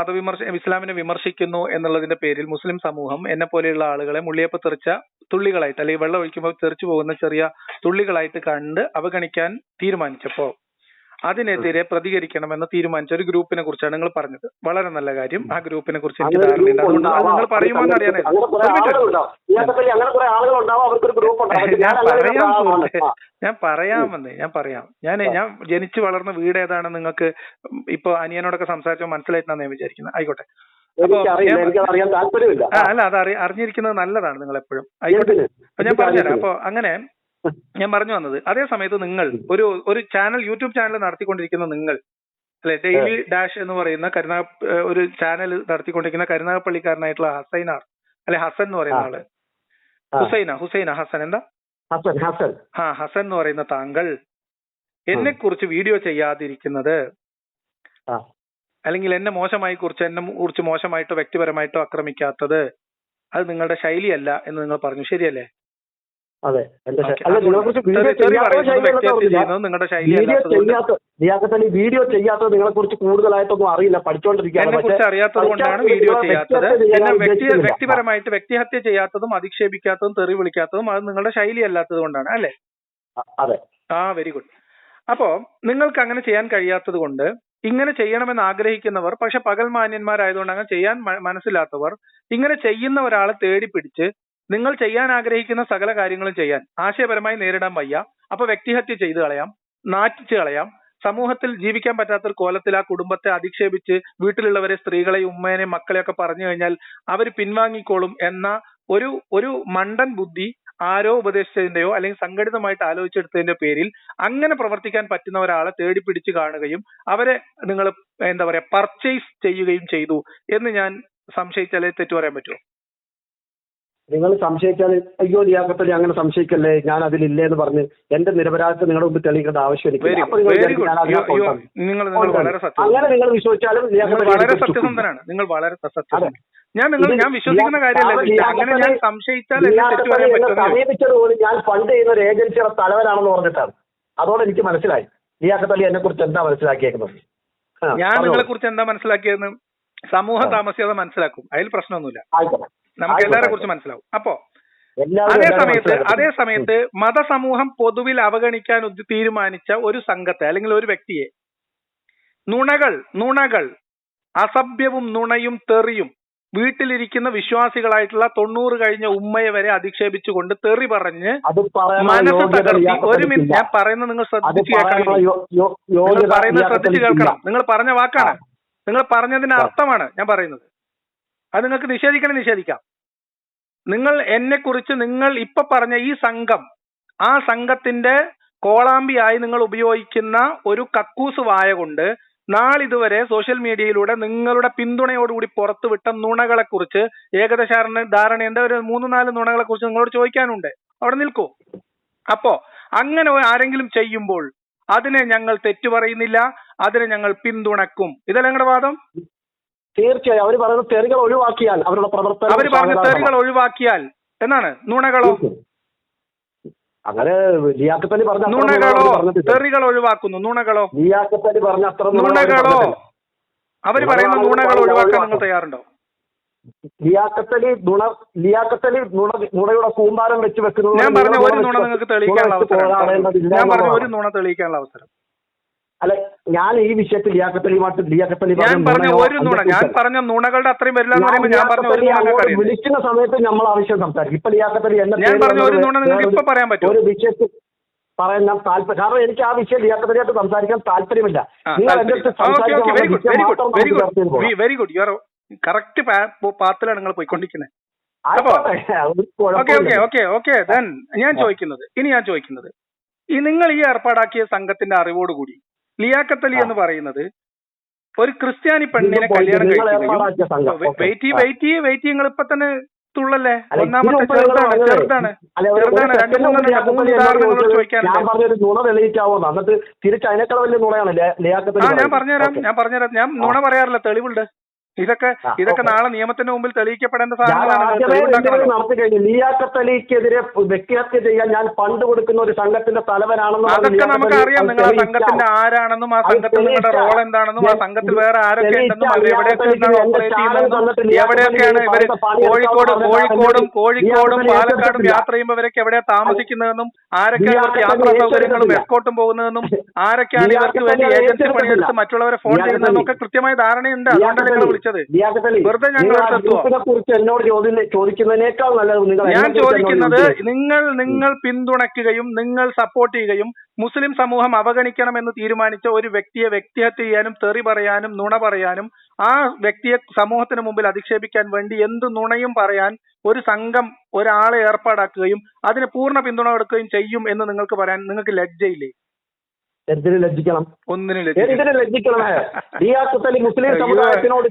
ഇസ്ലാമിനെ വിമർശിക്കുന്നു എന്നുള്ളതിന്റെ പേരിൽ മുസ്ലിം സമൂഹം എന്നെ പോലെയുള്ള ആളുകളെ മുള്ളിയപ്പ് തെറിച്ച തുള്ളികളായിട്ട്, അല്ലെങ്കിൽ വെള്ളം ഒഴിക്കുമ്പോൾ തെറിച്ചു പോകുന്ന ചെറിയ തുള്ളികളായിട്ട് കണ്ട് അവഗണിക്കാൻ തീരുമാനിച്ചപ്പോ അതിനെതിരെ പ്രതികരിക്കണമെന്ന് തീരുമാനിച്ച ഒരു ഗ്രൂപ്പിനെ കുറിച്ചാണ് നിങ്ങൾ പറഞ്ഞത്. വളരെ നല്ല കാര്യം. ആ ഗ്രൂപ്പിനെ കുറിച്ച് എനിക്ക് ധാരണയുണ്ട്. അതുകൊണ്ട് നിങ്ങൾ പറയുമോന്ന് അറിയാനായിരുന്നു. ഞാൻ പറയാം. ഞാൻ ജനിച്ചു വളർന്ന വീട് ഏതാണ് നിങ്ങൾക്ക് ഇപ്പൊ അനിയനോടൊക്കെ സംസാരിച്ചപ്പോൾ മനസ്സിലായിട്ടാണ് ഞാൻ വിചാരിക്കുന്നത്. ആയിക്കോട്ടെ. അല്ല, അത് അറിഞ്ഞിരിക്കുന്നത് നല്ലതാണ് നിങ്ങൾ എപ്പോഴും. ആയിക്കോട്ടെ, അപ്പൊ ഞാൻ പറഞ്ഞുതരാം. അപ്പൊ അങ്ങനെ ഞാൻ പറഞ്ഞു വന്നത്, അതേ സമയത്ത് നിങ്ങൾ ഒരു ചാനൽ, യൂട്യൂബ് ചാനൽ നടത്തിക്കൊണ്ടിരിക്കുന്ന നിങ്ങൾ അല്ലെ, ഡെയിലി ഡാഷ് എന്ന് പറയുന്ന ഒരു ചാനൽ നടത്തിക്കൊണ്ടിരിക്കുന്ന കരുനാഗപ്പള്ളിക്കാരനായിട്ടുള്ള ഹസൻ എന്ന് പറയുന്ന ആള്, ഹസൻ എന്ന് പറയുന്ന താങ്കൾ എന്നെ കുറിച്ച് വീഡിയോ ചെയ്യാതിരിക്കുന്നത്, അല്ലെങ്കിൽ എന്നെ കുറിച്ച് മോശമായിട്ടോ വ്യക്തിപരമായിട്ടോ ആക്രമിക്കാത്തത്, അത് നിങ്ങളുടെ ശൈലിയല്ല എന്ന് നിങ്ങൾ പറഞ്ഞു. ശരിയല്ലേ? അതെ, വീഡിയോ ചെയ്യാത്തത് നിങ്ങളെ കുറിച്ച് കൂടുതലായിട്ടൊന്നും അറിയില്ല, പഠിച്ചോണ്ടിരിക്കുകയാണ്. അറിയാത്തത് കൊണ്ടാണ് വീഡിയോ ചെയ്യാത്തത്. വ്യക്തിപരമായിട്ട് വ്യക്തിഹത്യ ചെയ്യാത്തതും അധിക്ഷേപിക്കാത്തതും തെറി വിളിക്കാത്തതും അത് നിങ്ങളുടെ ശൈലി അല്ലാത്തത് കൊണ്ടാണ് അല്ലേ? അതെ. Very good. അപ്പോ നിങ്ങൾക്ക് അങ്ങനെ ചെയ്യാൻ കഴിയാത്തത് കൊണ്ട്, ഇങ്ങനെ ചെയ്യണമെന്ന് ആഗ്രഹിക്കുന്നവർ പക്ഷെ പകൽമാന്യന്മാരായതുകൊണ്ട് അങ്ങനെ ചെയ്യാൻ മനസ്സിലാത്തവർ ഇങ്ങനെ ചെയ്യുന്ന ഒരാളെ തേടി പിടിച്ച് നിങ്ങൾ ചെയ്യാൻ ആഗ്രഹിക്കുന്ന സകല കാര്യങ്ങളും ചെയ്യാൻ ആശയപരമായി നേരിടാൻ വയ്യ, അപ്പൊ വ്യക്തിഹത്യ ചെയ്തു കളയാം, നാറ്റിച്ചു കളയാം, സമൂഹത്തിൽ ജീവിക്കാൻ പറ്റാത്തൊരു കോലത്തിൽ ആ കുടുംബത്തെ അധിക്ഷേപിച്ച് വീട്ടിലുള്ളവരെ, സ്ത്രീകളെയും ഉമ്മേനെയും മക്കളെയൊക്കെ പറഞ്ഞു കഴിഞ്ഞാൽ അവർ പിൻവാങ്ങിക്കോളും എന്ന ഒരു മണ്ടൻ ബുദ്ധി ആരോ ഉപദേശിച്ചതിന്റെയോ അല്ലെങ്കിൽ സംഘടിതമായിട്ട് ആലോചിച്ചെടുത്തതിന്റെ പേരിൽ അങ്ങനെ പ്രവർത്തിക്കാൻ പറ്റുന്ന ഒരാളെ തേടി പിടിച്ച് കാണുകയും അവരെ നിങ്ങൾ പർച്ചേസ് ചെയ്യുകയും ചെയ്തു എന്ന് ഞാൻ സംശയിച്ചാലേ തെറ്റു പറയാൻ പറ്റുമോ? നിങ്ങൾ സംശയിച്ചാൽ അയ്യോ ലിയാഖത്തലി അങ്ങനെ സംശയിക്കല്ലേ, ഞാൻ അതിലില്ലേ എന്ന് പറഞ്ഞ് എന്റെ നിരപരാധിത്വം നിങ്ങളുടെ മുമ്പ് തെളിയിക്കേണ്ട ആവശ്യമില്ല. അങ്ങനെ നിങ്ങൾ വിശ്വസിച്ചാലും വളരെ സത്യസന്ധനാണ്. നിങ്ങൾ വളരെ സത്യസന്ധനാണ്. ഞാൻ വിശ്വസിക്കുന്ന കാര്യമല്ല. സമീപിച്ചത് പോലും ഞാൻ ഫണ്ട് ചെയ്യുന്ന ഒരു ഏജൻസിയുടെ തലവനാണെന്ന് പറഞ്ഞിട്ടാണ്. അതോടെ എനിക്ക് മനസ്സിലായി ലിയാഖത്തലി എന്നെ കുറിച്ച് എന്താ മനസ്സിലാക്കിയേക്കുന്നത്. ഞാൻ നിങ്ങളെ കുറിച്ച് എന്താ മനസ്സിലാക്കിയതെന്ന് സമൂഹം താമസിയാതെ മനസ്സിലാക്കും. അതിൽ പ്രശ്നമൊന്നുമില്ല. നമുക്ക് എല്ലാരെ കുറിച്ച് മനസ്സിലാവും. അപ്പോ അതേ സമയത്ത് മതസമൂഹം പൊതുവിൽ അവഗണിക്കാൻ തീരുമാനിച്ച ഒരു സംഘത്തെ അല്ലെങ്കിൽ ഒരു വ്യക്തിയെ നുണകൾ അസഭ്യവും നുണയും തെറിയും വീട്ടിലിരിക്കുന്ന വിശ്വാസികളായിട്ടുള്ള 90 കഴിഞ്ഞ ഉമ്മയെ വരെ അധിക്ഷേപിച്ചുകൊണ്ട് തെറി പറഞ്ഞ് മനസ്സ് തകർത്തി. ഒരു മിനിറ്റ്, ഞാൻ പറയുന്നത് നിങ്ങൾ ശ്രദ്ധിച്ചു കേൾക്കണം. നിങ്ങൾ പറയുന്നത് ശ്രദ്ധിച്ചു കേൾക്കണം. നിങ്ങൾ പറഞ്ഞ വാക്കാണ്, നിങ്ങൾ പറഞ്ഞതിന്റെ അർത്ഥമാണ് ഞാൻ പറയുന്നത്. അത് നിങ്ങൾക്ക് നിഷേധിക്കാം. നിങ്ങൾ എന്നെ കുറിച്ച് നിങ്ങൾ ഇപ്പൊ പറഞ്ഞ ഈ സംഘം, ആ സംഘത്തിന്റെ കോളാമ്പിയായി നിങ്ങൾ ഉപയോഗിക്കുന്ന ഒരു കക്കൂസ് വായ കൊണ്ട് നാളിതുവരെ സോഷ്യൽ മീഡിയയിലൂടെ നിങ്ങളുടെ പിന്തുണയോടുകൂടി പുറത്തുവിട്ട നുണകളെ കുറിച്ച് ഏകദേശ ധാരണയുണ്ട്. ഒരു 3-4 നുണകളെ കുറിച്ച് നിങ്ങളോട് ചോദിക്കാനുണ്ട്. അവിടെ നിൽക്കൂ. അപ്പോ അങ്ങനെ ആരെങ്കിലും ചെയ്യുമ്പോൾ അതിനെ ഞങ്ങൾ തെറ്റു പറയുന്നില്ല, അതിനെ ഞങ്ങൾ പിന്തുണക്കും. ഇതല്ല ഞങ്ങളുടെ വാദം. തീർച്ചയായും അവർ പറയുന്ന തെറികൾ ഒഴിവാക്കിയാൽ അവരുടെ പ്രവർത്തനം, അവർ പറഞ്ഞ തെറികൾ ഒഴിവാക്കിയാൽ എന്നാണ് നുണകളോ? അങ്ങനെ ലിയാഖത്ത് അലി പറഞ്ഞ നുണകളോ? തെറികൾ ഒഴിവാക്കുന്നു. നുണകളോ? ലിയാഖത്ത് അലി പറഞ്ഞ അത്ര നുണകളോ? അവർ പറയുന്ന നുണകൾ ഒഴിവാക്കാൻ നിങ്ങൾ തയ്യാറുണ്ടോ? ലിയാഖത്ത് അലി നുണയുടെ കൂമ്പാരം വെച്ച് വെക്കുന്നത്. ഞാൻ പറഞ്ഞ ഒരു നുണ നിങ്ങൾക്ക് തെളിയിക്കാനുള്ള അവസരം. ഞാൻ പറഞ്ഞ ഒരു നുണ തെളിയിക്കാനുള്ള അവസരം. അല്ല, ഞാൻ ഈ വിഷയത്തിൽ ലിയാഖത്ത് അലി ഞാൻ പറഞ്ഞ ഒരു നുണ, ഞാൻ പറഞ്ഞ നുണകളുടെ അത്രയും വരില്ല എന്ന് പറയുമ്പോൾ ഞാൻ പറഞ്ഞ ഒരു നുണ വിളിക്കുന്ന സമയത്ത് നമ്മൾ ആവശ്യം സംസാരിക്കും. ഇപ്പൊ ലിയാഖത്ത് അലി ഞാൻ പറഞ്ഞ ഒരു നുണ നിങ്ങൾക്ക് ഇപ്പൊ പറയാൻ പറ്റും? ഒരു വിഷയത്തിൽ പറയാൻ ഞാൻ താല്പര്യം, കാരണം എനിക്ക് ആ വിഷയം ലിയാഖത്ത് അലിയായിട്ട് സംസാരിക്കാൻ താല്പര്യമില്ല. Very good, you are correct പാത്തിലാണ് നിങ്ങൾ പോയിക്കൊണ്ടിരിക്കുന്നത്. ഞാൻ ചോദിക്കുന്നത് ഈ നിങ്ങൾ ഈ ഏർപ്പാടാക്കിയ സംഘത്തിന്റെ അറിവോടുകൂടി ലിയാഖത്ത് അലി എന്ന് പറയുന്നത് ഒരു ക്രിസ്ത്യാനി പെണ്ണിനെ കല്യാണം കഴിക്കുകയും വെയിറ്റ് നിങ്ങൾ ഇപ്പൊ തന്നെ തുള്ളല്ലേ, ഒന്നാമത്തെ ചെറുതാണ് 2-3 ഉദാഹരണങ്ങളോട് ചോദിക്കാനുണ്ട്. ഞാൻ പറഞ്ഞുതരാം. ഞാൻ നുണ പറയാറില്ല, തെളിവുണ്ട്. ഇതൊക്കെ നാളെ നിയമത്തിന്റെ മുമ്പിൽ തെളിയിക്കപ്പെടേണ്ട സാധനങ്ങളാണ്. ലിയാഖത്ത് അലിക്കെതിരെ വ്യക്തിഹത്യ ചെയ്യാൻ ഞാൻ ഫണ്ട് കൊടുക്കുന്ന ഒരു സംഘത്തിന്റെ തലവനാണെന്നും അതൊക്കെ നമുക്കറിയാം. നിങ്ങൾ ആ സംഘത്തിന്റെ ആരാണെന്നും ആ സംഘത്തിൽ നിങ്ങളുടെ റോൾ എന്താണെന്നും ആ സംഘത്തിൽ വേറെ ആരൊക്കെ ഉണ്ടെന്നും അവർ എവിടെയൊക്കെ ഓപ്പറേറ്റ് ചെയ്യുന്നതെന്നും എവിടെയൊക്കെയാണ് ഇവർ കോഴിക്കോടും പാലക്കാടും യാത്ര ചെയ്യുമ്പോൾ ഇവരൊക്കെ എവിടെയാണ് താമസിക്കുന്നതെന്നും ആരൊക്കെയാണ് ഇവർക്ക് യാത്രാ സൗകര്യങ്ങളും എസ്കോർട്ടും പോകുന്നതെന്നും ആരൊക്കെയാണ് ഇവർക്ക് വേണ്ടി ഏജൻസി പണിയെടുത്ത് മറ്റുള്ളവരെ ഫോൺ ചെയ്യുന്നതെന്നും ഒക്കെ കൃത്യമായ ധാരണയുണ്ട്. അതുകൊണ്ടല്ലേ നിങ്ങൾ വെറുതെ എന്നോട് ചോദിക്കുന്നതിനേക്കാൾ നല്ലത് ഞാൻ ചോദിക്കുന്നത്, നിങ്ങൾ പിന്തുണയ്ക്കുകയും നിങ്ങൾ സപ്പോർട്ട് ചെയ്യുകയും മുസ്ലിം സമൂഹം അവഗണിക്കണമെന്ന് തീരുമാനിച്ച ഒരു വ്യക്തിയെ വ്യക്തിഹത്യ ചെയ്യാനും തെറി പറയാനും നുണ പറയാനും ആ വ്യക്തിയെ സമൂഹത്തിന് മുമ്പിൽ അധിക്ഷേപിക്കാൻ വേണ്ടി എന്ത് നുണയും പറയാൻ ഒരു സംഘം ഒരാളെ ഏർപ്പാടാക്കുകയും അതിന് പൂർണ്ണ പിന്തുണ കൊടുക്കുകയും ചെയ്യും എന്ന് നിങ്ങൾക്ക് പറയാൻ നിങ്ങൾക്ക് ലജ്ജയില്ലേ? എന്തിനു ലജ്ജിക്കണം? ഒന്നിനും ലജ്ജിക്കണം. ലിയാഖത്ത് അലി മുസ്ലിം സമുദായത്തിനോട്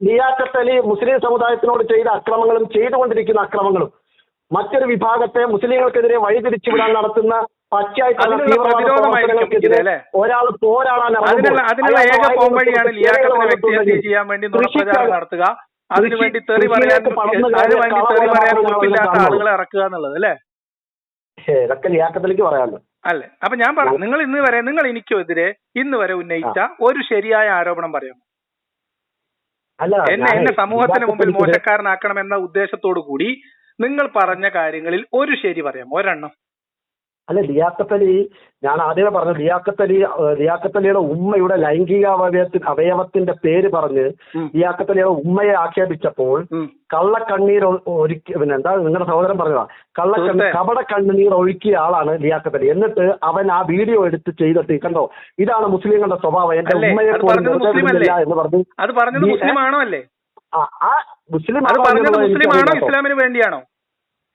ലിയാഖത്ത് അലി മുസ്ലിം സമുദായത്തിനോട് ചെയ്ത അക്രമങ്ങളും ചെയ്തുകൊണ്ടിരിക്കുന്ന അക്രമങ്ങളും മറ്റൊരു വിഭാഗത്തെ മുസ്ലിങ്ങൾക്കെതിരെ വഴിതിരിച്ചുവിടാൻ നടത്തുന്ന ഒരാൾ പോരാടാൻ അതിനുള്ള ഏക പോംവഴിയാണ് ലിയാഖത്തിനെ വ്യക്തിഹത്യ ചെയ്യാൻ വേണ്ടി നുണപ്രചാരണം നടത്തുക, അതിനുവേണ്ടി തെറി പറയാൻ ആളുകളെ ഇറക്കുക എന്നുള്ളത് അല്ലേ? ഇതൊക്കെ ലിയാഖത്ത് പറയാനുണ്ട് അല്ലേ? അപ്പൊ ഞാൻ പറഞ്ഞു, നിങ്ങൾ എനിക്കെതിരെ ഇന്ന് വരെ ഉന്നയിച്ച ഒരു ശരിയായ ആരോപണം പറയാം. എന്നെ സമൂഹത്തിന് മുമ്പിൽ മോശക്കാരനാക്കണമെന്ന ഉദ്ദേശത്തോടു കൂടി നിങ്ങൾ പറഞ്ഞ കാര്യങ്ങളിൽ ഒരു ശരി പറയാം, ഒരെണ്ണം. അല്ല, ലിയാഖത്ത് അലി, ഞാൻ ആദ്യമേ പറഞ്ഞു, ലിയാഖത്ത് അലിയുടെ ഉമ്മയുടെ ലൈംഗിക അവയവത്തിന്റെ പേര് പറഞ്ഞ് ലിയാഖത്ത് അലിയുടെ ഉമ്മയെ ആക്ഷേപിച്ചപ്പോൾ കള്ളക്കണ്ണീർ പിന്നെന്താ നിങ്ങളുടെ സഹോദരൻ പറഞ്ഞതാ, കപട കണ്ണുനീർ ഒഴുക്കിയ ആളാണ് ലിയാഖത്ത് അലി. എന്നിട്ട് അവൻ ആ വീഡിയോ എടുത്ത് ചെയ്തിട്ട് കണ്ടോ, ഇതാണ് മുസ്ലിങ്ങളുടെ സ്വഭാവം, എന്റെ ഉമ്മയെ എന്ന് പറഞ്ഞു. അത് പറഞ്ഞത് മുസ്ലിമാണോ അല്ലേ? മുസ്ലിമാണോ ഇസ്ലാമിന് വേണ്ടിയാണോ?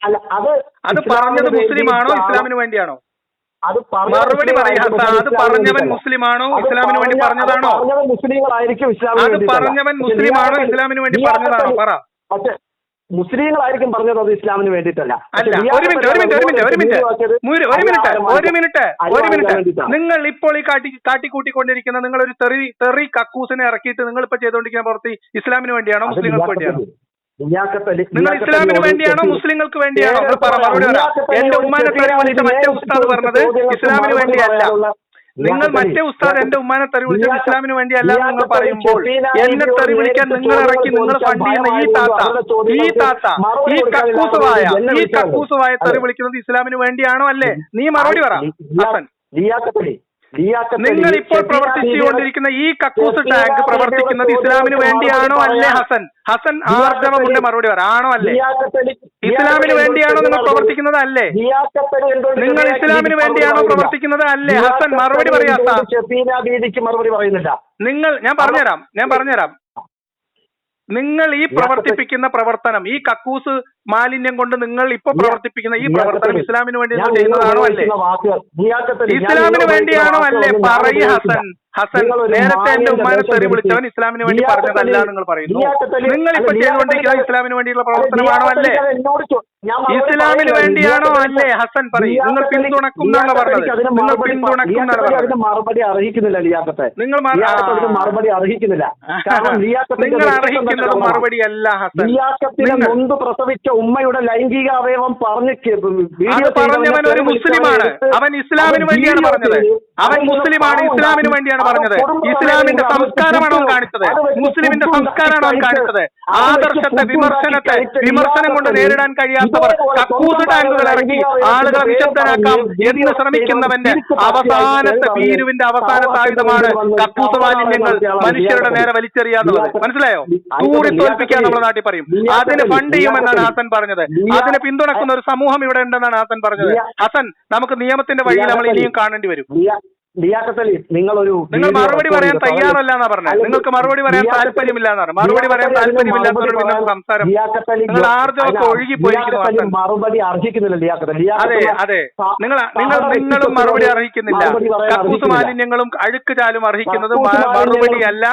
അല്ല, അത് പറഞ്ഞത് മുസ്ലിമാണോ ഇസ്ലാമിന് വേണ്ടിയാണോ? മറുപടി പറയാ. അത് പറഞ്ഞവൻ മുസ്ലിമാണോ ഇസ്ലാമിന് വേണ്ടി പറഞ്ഞതാണോ? അത് പറഞ്ഞവൻ മുസ്ലിമാണോ ഇസ്ലാമിന് വേണ്ടി പറഞ്ഞതാണോ? പറ. മുസ്ലിങ്ങളായിരിക്കും പറഞ്ഞത്, അത് ഇസ്ലാമിന് വേണ്ടിയിട്ടല്ല. അല്ല, ഒരു മിനിറ്റ്. നിങ്ങൾ ഇപ്പോൾ ഈ കാട്ടിക്കൂട്ടിക്കൊണ്ടിരിക്കുന്ന നിങ്ങൾ ഒരു തെറി കക്കൂസിനെ ഇറക്കിയിട്ട് നിങ്ങൾ ഇപ്പൊ ചെയ്തുകൊണ്ടിരിക്കുന്ന പ്രവൃത്തി ഇസ്ലാമിന് വേണ്ടിയാണോ മുസ്ലിങ്ങൾക്ക് വേണ്ടിയാണോ? നിങ്ങൾ ഇസ്ലാമിന് വേണ്ടിയാണോ മുസ്ലിങ്ങൾക്ക് വേണ്ടിയാണോ? എന്റെ ഉമ്മാനെ തെറി വിളിച്ച മറ്റേ ഉസ്താദ് പറഞ്ഞത് ഇസ്ലാമിന് വേണ്ടിയല്ല. നിങ്ങൾ മറ്റേ ഉസ്താദ് എന്റെ ഉമ്മാനെ തെറി വിളിച്ചത് ഇസ്ലാമിന് വേണ്ടിയല്ല നിങ്ങൾ പറയുമ്പോൾ എന്നെ തെറി വിളിക്കാൻ നിങ്ങൾ ഇറക്കി നിങ്ങൾ ഫണ്ട് ചെയ്യുന്ന ഈ കക്കൂസുവായ തെറി വിളിക്കുന്നത് ഇസ്ലാമിന് വേണ്ടിയാണോ അല്ലേ? നീ മറുപടി പറ ഹസൻ. നിങ്ങൾ ഇപ്പോൾ പ്രവർത്തിച്ചുകൊണ്ടിരിക്കുന്ന ഈ കക്കൂസ് ടാങ്ക് പ്രവർത്തിക്കുന്നത് ഇസ്ലാമിന് വേണ്ടിയാണോ അല്ലേ ഹസൻ? ഹസൻ ആർജവമുണ്ട് മറുപടി പറ. ആണോ അല്ലേ? ഇസ്ലാമിന് വേണ്ടിയാണോ നിങ്ങൾ പ്രവർത്തിക്കുന്നത് അല്ലേ? നിങ്ങൾ ഇസ്ലാമിന് വേണ്ടിയാണോ പ്രവർത്തിക്കുന്നത് അല്ലേ? ഹസൻ മറുപടി പറയാ. മറുപടി പറയുന്നില്ല. നിങ്ങൾ ഞാൻ പറഞ്ഞുതരാം. നിങ്ങൾ ഈ പ്രവർത്തിപ്പിക്കുന്ന പ്രവർത്തനം, ഈ കക്കൂസ് മാലിന്യം കൊണ്ട് നിങ്ങൾ ഇപ്പൊ പ്രവർത്തിപ്പിക്കുന്ന ഈ പ്രവർത്തനം ഇസ്ലാമിന് വേണ്ടി ചെയ്യുന്നതാണോ അല്ലേ? ഇസ്ലാമിന് വേണ്ടിയാണോ അല്ലേ? പറയ് ഹസൻ. ഹസൻ, നേരത്തെ എന്റെ ഉമ്മാനെ തെറി വിളിച്ചവൻ ഇസ്ലാമിന് വേണ്ടി പറഞ്ഞതല്ല നിങ്ങൾ പറയുന്നു. നിങ്ങൾ ഇപ്പൊ ചെയ്തുകൊണ്ടിരിക്കുന്നത് ഇസ്ലാമിന് വേണ്ടിയുള്ള പ്രവർത്തനമാണോ അല്ലേ? ഇസ്ലാമിന് വേണ്ടിയാണോ അല്ലേ? ഹസൻ പറയും. നിങ്ങൾ പിന്തുണക്കും എന്നാണ് പറഞ്ഞത്. നിങ്ങൾ പിന്തുണക്കും എന്നാണ് പറഞ്ഞത്. മറുപടി അർഹിക്കുന്നില്ല ലിയാഖത്തെ. നിങ്ങൾ മറുപടി അർഹിക്കുന്നില്ല. നിങ്ങൾ അർഹിക്കുന്നത് മറുപടിയല്ല ഹസൻ. ലിയാഖത്തിന് മുൻപ് പ്രസവിച്ച ഉമ്മയുടെ ലൈംഗിക അവയവം പറഞ്ഞവൻ ഒരു മുസ്ലിമാണ്. അവൻ ഇസ്ലാമിന് വേണ്ടിയാണ് പറഞ്ഞത്. അവൻ മുസ്ലിമാണ്, ഇസ്ലാമിന് വേണ്ടിയാണ് പറഞ്ഞത്. ഇസ്ലാമിന്റെ സംസ്കാരമാണോ കാണിച്ചത്? മുസ്ലിമിന്റെ സംസ്കാരമാണോ കാണിച്ചത്? ആദർശത്തെ, വിമർശനം കൊണ്ട് നേരിടാൻ കഴിയാത്തവർ കക്കൂസ് ടാങ്കുകൾ ഇറക്കി ആളുകളെ നിശബ്ദനാക്കാം എന്ന് ശ്രമിക്കുന്നവന്റെ അവസാനത്തെ ഭീരുവിന്റെ അവസാനത്തെ ആയുധമാണ് കക്കൂസ് മാലിന്യങ്ങൾ മനുഷ്യരുടെ നേരെ വലിച്ചെറിയാന്നുള്ളത്. മനസ്സിലായോ? തൂറി തോൽപ്പിക്കാൻ നമ്മുടെ നാട്ടിൽ പറയും. അതിന് ഫണ്ട് ചെയ്യുമെന്നാണ് ഹസൻ പറഞ്ഞത്. അതിനെ പിന്തുണക്കുന്ന ഒരു സമൂഹം ഇവിടെ ഉണ്ടെന്നാണ് ഹസൻ പറഞ്ഞത്. ഹസൻ, നമുക്ക് നിയമത്തിന്റെ വഴിയിൽ നമ്മൾ ഇനിയും കാണേണ്ടി വരും. നിങ്ങൾ മറുപടി പറയാൻ തയ്യാറല്ല എന്നാ പറഞ്ഞത്. നിങ്ങൾക്ക് മറുപടി പറയാൻ താല്പര്യമില്ല എന്നാണ്. മറുപടി പറയാൻ താല്പര്യമില്ലാത്തവരോട് പിന്നെ സംസാരം നിങ്ങൾ ആർജവൊക്കെ ഒഴുകിപ്പോയിരിക്കുന്നു. മറുപടി അർഹിക്കുന്നില്ല. അതെ, നിങ്ങളും മറുപടി അർഹിക്കുന്നില്ല. കക്കൂസ് മാലിന്യങ്ങളും അഴുക്ക് ചാലും അർഹിക്കുന്നത് മറുപടിയല്ല,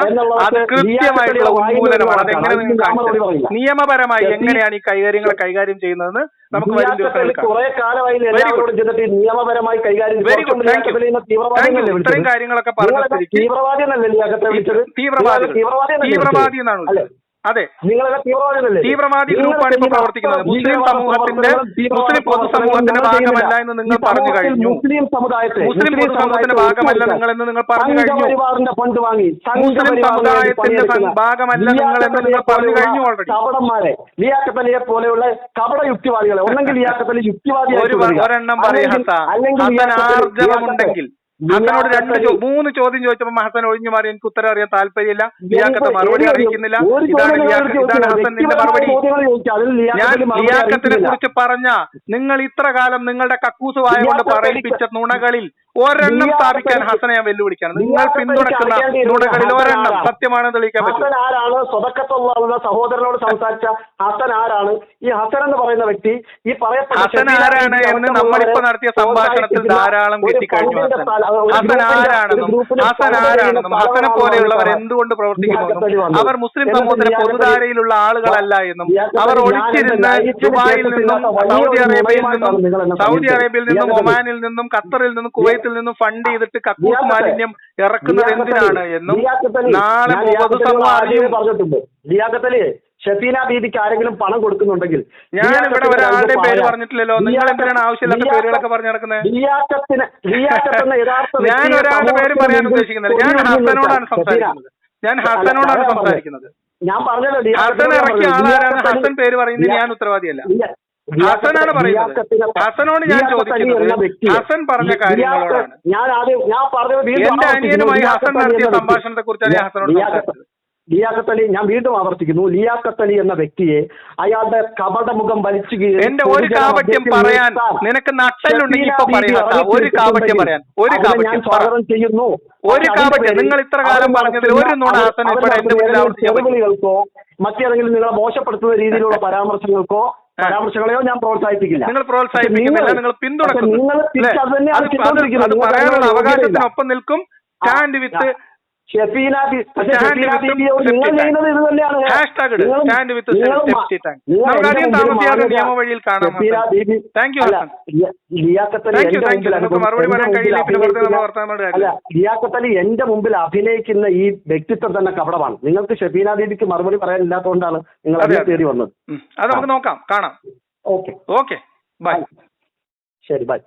അത് കൃത്യമായിട്ടുള്ള ഉന്മൂലനമാണ്. അതെങ്ങനെ നിങ്ങൾ കാണിച്ചത്? നിയമപരമായി എങ്ങനെയാണ് ഈ കാര്യങ്ങളെ കൈകാര്യം ചെയ്യുന്നതെന്ന് നമുക്ക് വരും ദിവസങ്ങളിൽ നിയമപരമായി കൈകാര്യം. Very good, thank you. ഇത്രയും കാര്യങ്ങളൊക്കെ പറഞ്ഞ തീവ്രവാദി എന്നാണ്. അതെ, തീവ്രവാദി ഗ്രൂപ്പാണ് ഇപ്പോൾ പ്രവർത്തിക്കുന്നത്. മുസ്ലിം പൊതുസമൂഹത്തിന്റെ ഭാഗമല്ല എന്ന് നിങ്ങൾ പറഞ്ഞു കഴിഞ്ഞു. മുസ്ലിം പൊതുസമൂഹത്തിന്റെ ഭാഗമല്ല നിങ്ങളെന്ന് നിങ്ങൾ പറഞ്ഞു കഴിഞ്ഞു. മുസ്ലിം സമുദായത്തിന്റെ ഭാഗമല്ല നിങ്ങളെന്ന് നിങ്ങൾ പറഞ്ഞു കഴിഞ്ഞു ഓൾറെഡി. ലിയാഖത്തലിയെ പോലെയുള്ള കപട യുക്തിവാദികളെ ഒന്നെങ്കിൽ ലിയാഖത്തലി യുക്തിവാദി ഒരെണ്ണം പറയാ ഹസൻ, ആർജവമുണ്ടെങ്കിൽ ഹസനോട് 3 ചോദ്യം ചോദിച്ചപ്പോൾ ഹസൻ ഒഴിഞ്ഞു മാറി. എനിക്ക് ഉത്തരം അറിയാൻ താല്പര്യമില്ല. ലിയാഖത്ത് മറുപടി അറിയിക്കുന്നില്ല. ഇതാണ് ഹസന്റെ മറുപടി. ഞാൻ ലിയാഖത്തിനെ കുറിച്ച് പറഞ്ഞ നിങ്ങൾ ഇത്ര കാലം നിങ്ങളുടെ കക്കൂസ് വായ കൊണ്ട് പറയിപ്പിച്ച നുണകളിൽ ഒരെണ്ണം സ്ഥാപിക്കാൻ ഹസനെ ഞാൻ വെല്ലുവിളിക്കാണ്. നിങ്ങൾ പിന്തുണക്കുന്ന നുണകളിൽ ഒരെണ്ണം സത്യമാണെന്ന് തെളിയിക്കാൻ പറ്റും. ഹസൻ ആരാണ്? സ്വതക്കത്തുള്ള സഹോദരനോട് സംസാരിച്ച ഹസൻ ആരാണ്? ഈ ഹസൻ എന്ന് പറയുന്ന വ്യക്തി ഈ ഹസൻ ആരാണ് എന്ന് നമ്മളിപ്പോ നടത്തിയ സംഭാഷണത്തിൽ ധാരാളം കിട്ടിക്കഴിഞ്ഞു. ഹസൻ ആരാണെന്നും ഹസനെ പോലെയുള്ളവർ എന്തുകൊണ്ട് പ്രവർത്തിക്കുന്നു, അവർ മുസ്ലിം സമൂഹത്തിലെ പൊതുധാരയിലുള്ള ആളുകളല്ല എന്നും അവർ ഒളിച്ചിരുന്ന് ദുബായിൽ നിന്നും സൗദി അറേബ്യയിൽ നിന്നും ഒമാനിൽ നിന്നും ഖത്തറിൽ നിന്നും കുവൈത്തിൽ നിന്നും ഫണ്ട് ചെയ്തിട്ട് കക്കൂസ് മാലിന്യം ഇറക്കുന്നത് എന്തിനാണ് എന്നും നാളെ പറഞ്ഞിട്ടുണ്ട്. ലിയാഖത്തലി ഷഫീന ബീബിക്ക് ആരെങ്കിലും പണം കൊടുക്കുന്നുണ്ടെങ്കിൽ ഞാൻ ഇവിടെ ഒരാളുടെ പേര് പറഞ്ഞിട്ടില്ലല്ലോ. നിങ്ങൾ എന്തിനാണ് ആവശ്യമില്ലാത്ത പേരുകളൊക്കെ പറഞ്ഞു നടക്കുന്നത്? ഞാൻ ഒരാളുടെ പേര് പറയാൻ ഉദ്ദേശിക്കുന്നില്ല. ഞാൻ ഹസനോടാണ് സംസാരിക്കുന്നത്. ഞാൻ പറഞ്ഞല്ലോ ഹസൻ ഇറക്കിയ ആളാരാണ്? ഹസൻ പേര് പറയുന്നത് ഞാൻ ഉത്തരവാദിയല്ല. ഹസനാണ് പറയുന്നത്. ഹസനോട് ഞാൻ ചോദിക്കുന്നത് ഹസൻ പറഞ്ഞ കാര്യങ്ങളോടാണ്. എന്റെ അനിയനുമായി ഹസൻ നടത്തിയ സംഭാഷണത്തെ കുറിച്ചാണ് ഞാൻ ഹസനോട് സംസാരിച്ചത്. ലിയാഖത്തലി, ഞാൻ വീണ്ടും ആവർത്തിക്കുന്നു, ലിയാഖത്തലി എന്ന വ്യക്തിയെ അയാളുടെ കപടമുഖം വലിച്ചു കീറി എന്റെ ഒരു കാപട്യം പറയാൻ നിനക്ക് നട്ടലുണ്ടെങ്കിൽ ഇപ്പൊ പറയാം. ഒരു കാപട്യം പറയാൻ ഞാൻ സ്വാഗതം ചെയ്യുന്നു. ഒരു കാപട്യം നിങ്ങൾ ഇത്ര കാലം പറഞ്ഞതിൽ ഒരു നുണ ഹസൻ ഇവിടെ എന്റെ ചെറുവിളികൾക്കോ മറ്റേതെങ്കിലും നിങ്ങളെ മോശപ്പെടുത്തുന്ന രീതിയിലുള്ള പരാമർശങ്ങളെയോ ഞാൻ പ്രോത്സാഹിപ്പിക്കില്ല. നിങ്ങൾ പ്രോത്സാഹിപ്പിക്കുന്നില്ല, നിങ്ങൾ പിന്തുണക്കുന്നു. അത് പറയാനുള്ള അവകാശത്തിനൊപ്പം നിൽക്കും. സ്റ്റാൻഡ് വിത്ത് ഷഫീന നിയമവഴിയിൽ കാണാം. ലിയാഖത്തലി എന്റെ മുമ്പിൽ അഭിനയിക്കുന്ന ഈ വ്യക്തിത്വം തന്നെ കപടമാണ്. നിങ്ങൾക്ക് ഷഫീന ബീബിക്ക് മറുപടി പറയാനില്ലാത്തതുകൊണ്ടാണ് നിങ്ങൾ അതിൽ കയറി വന്നത്. അത് നമുക്ക് നോക്കാം, കാണാം. Okay, okay, bye. ശരി, ബൈ.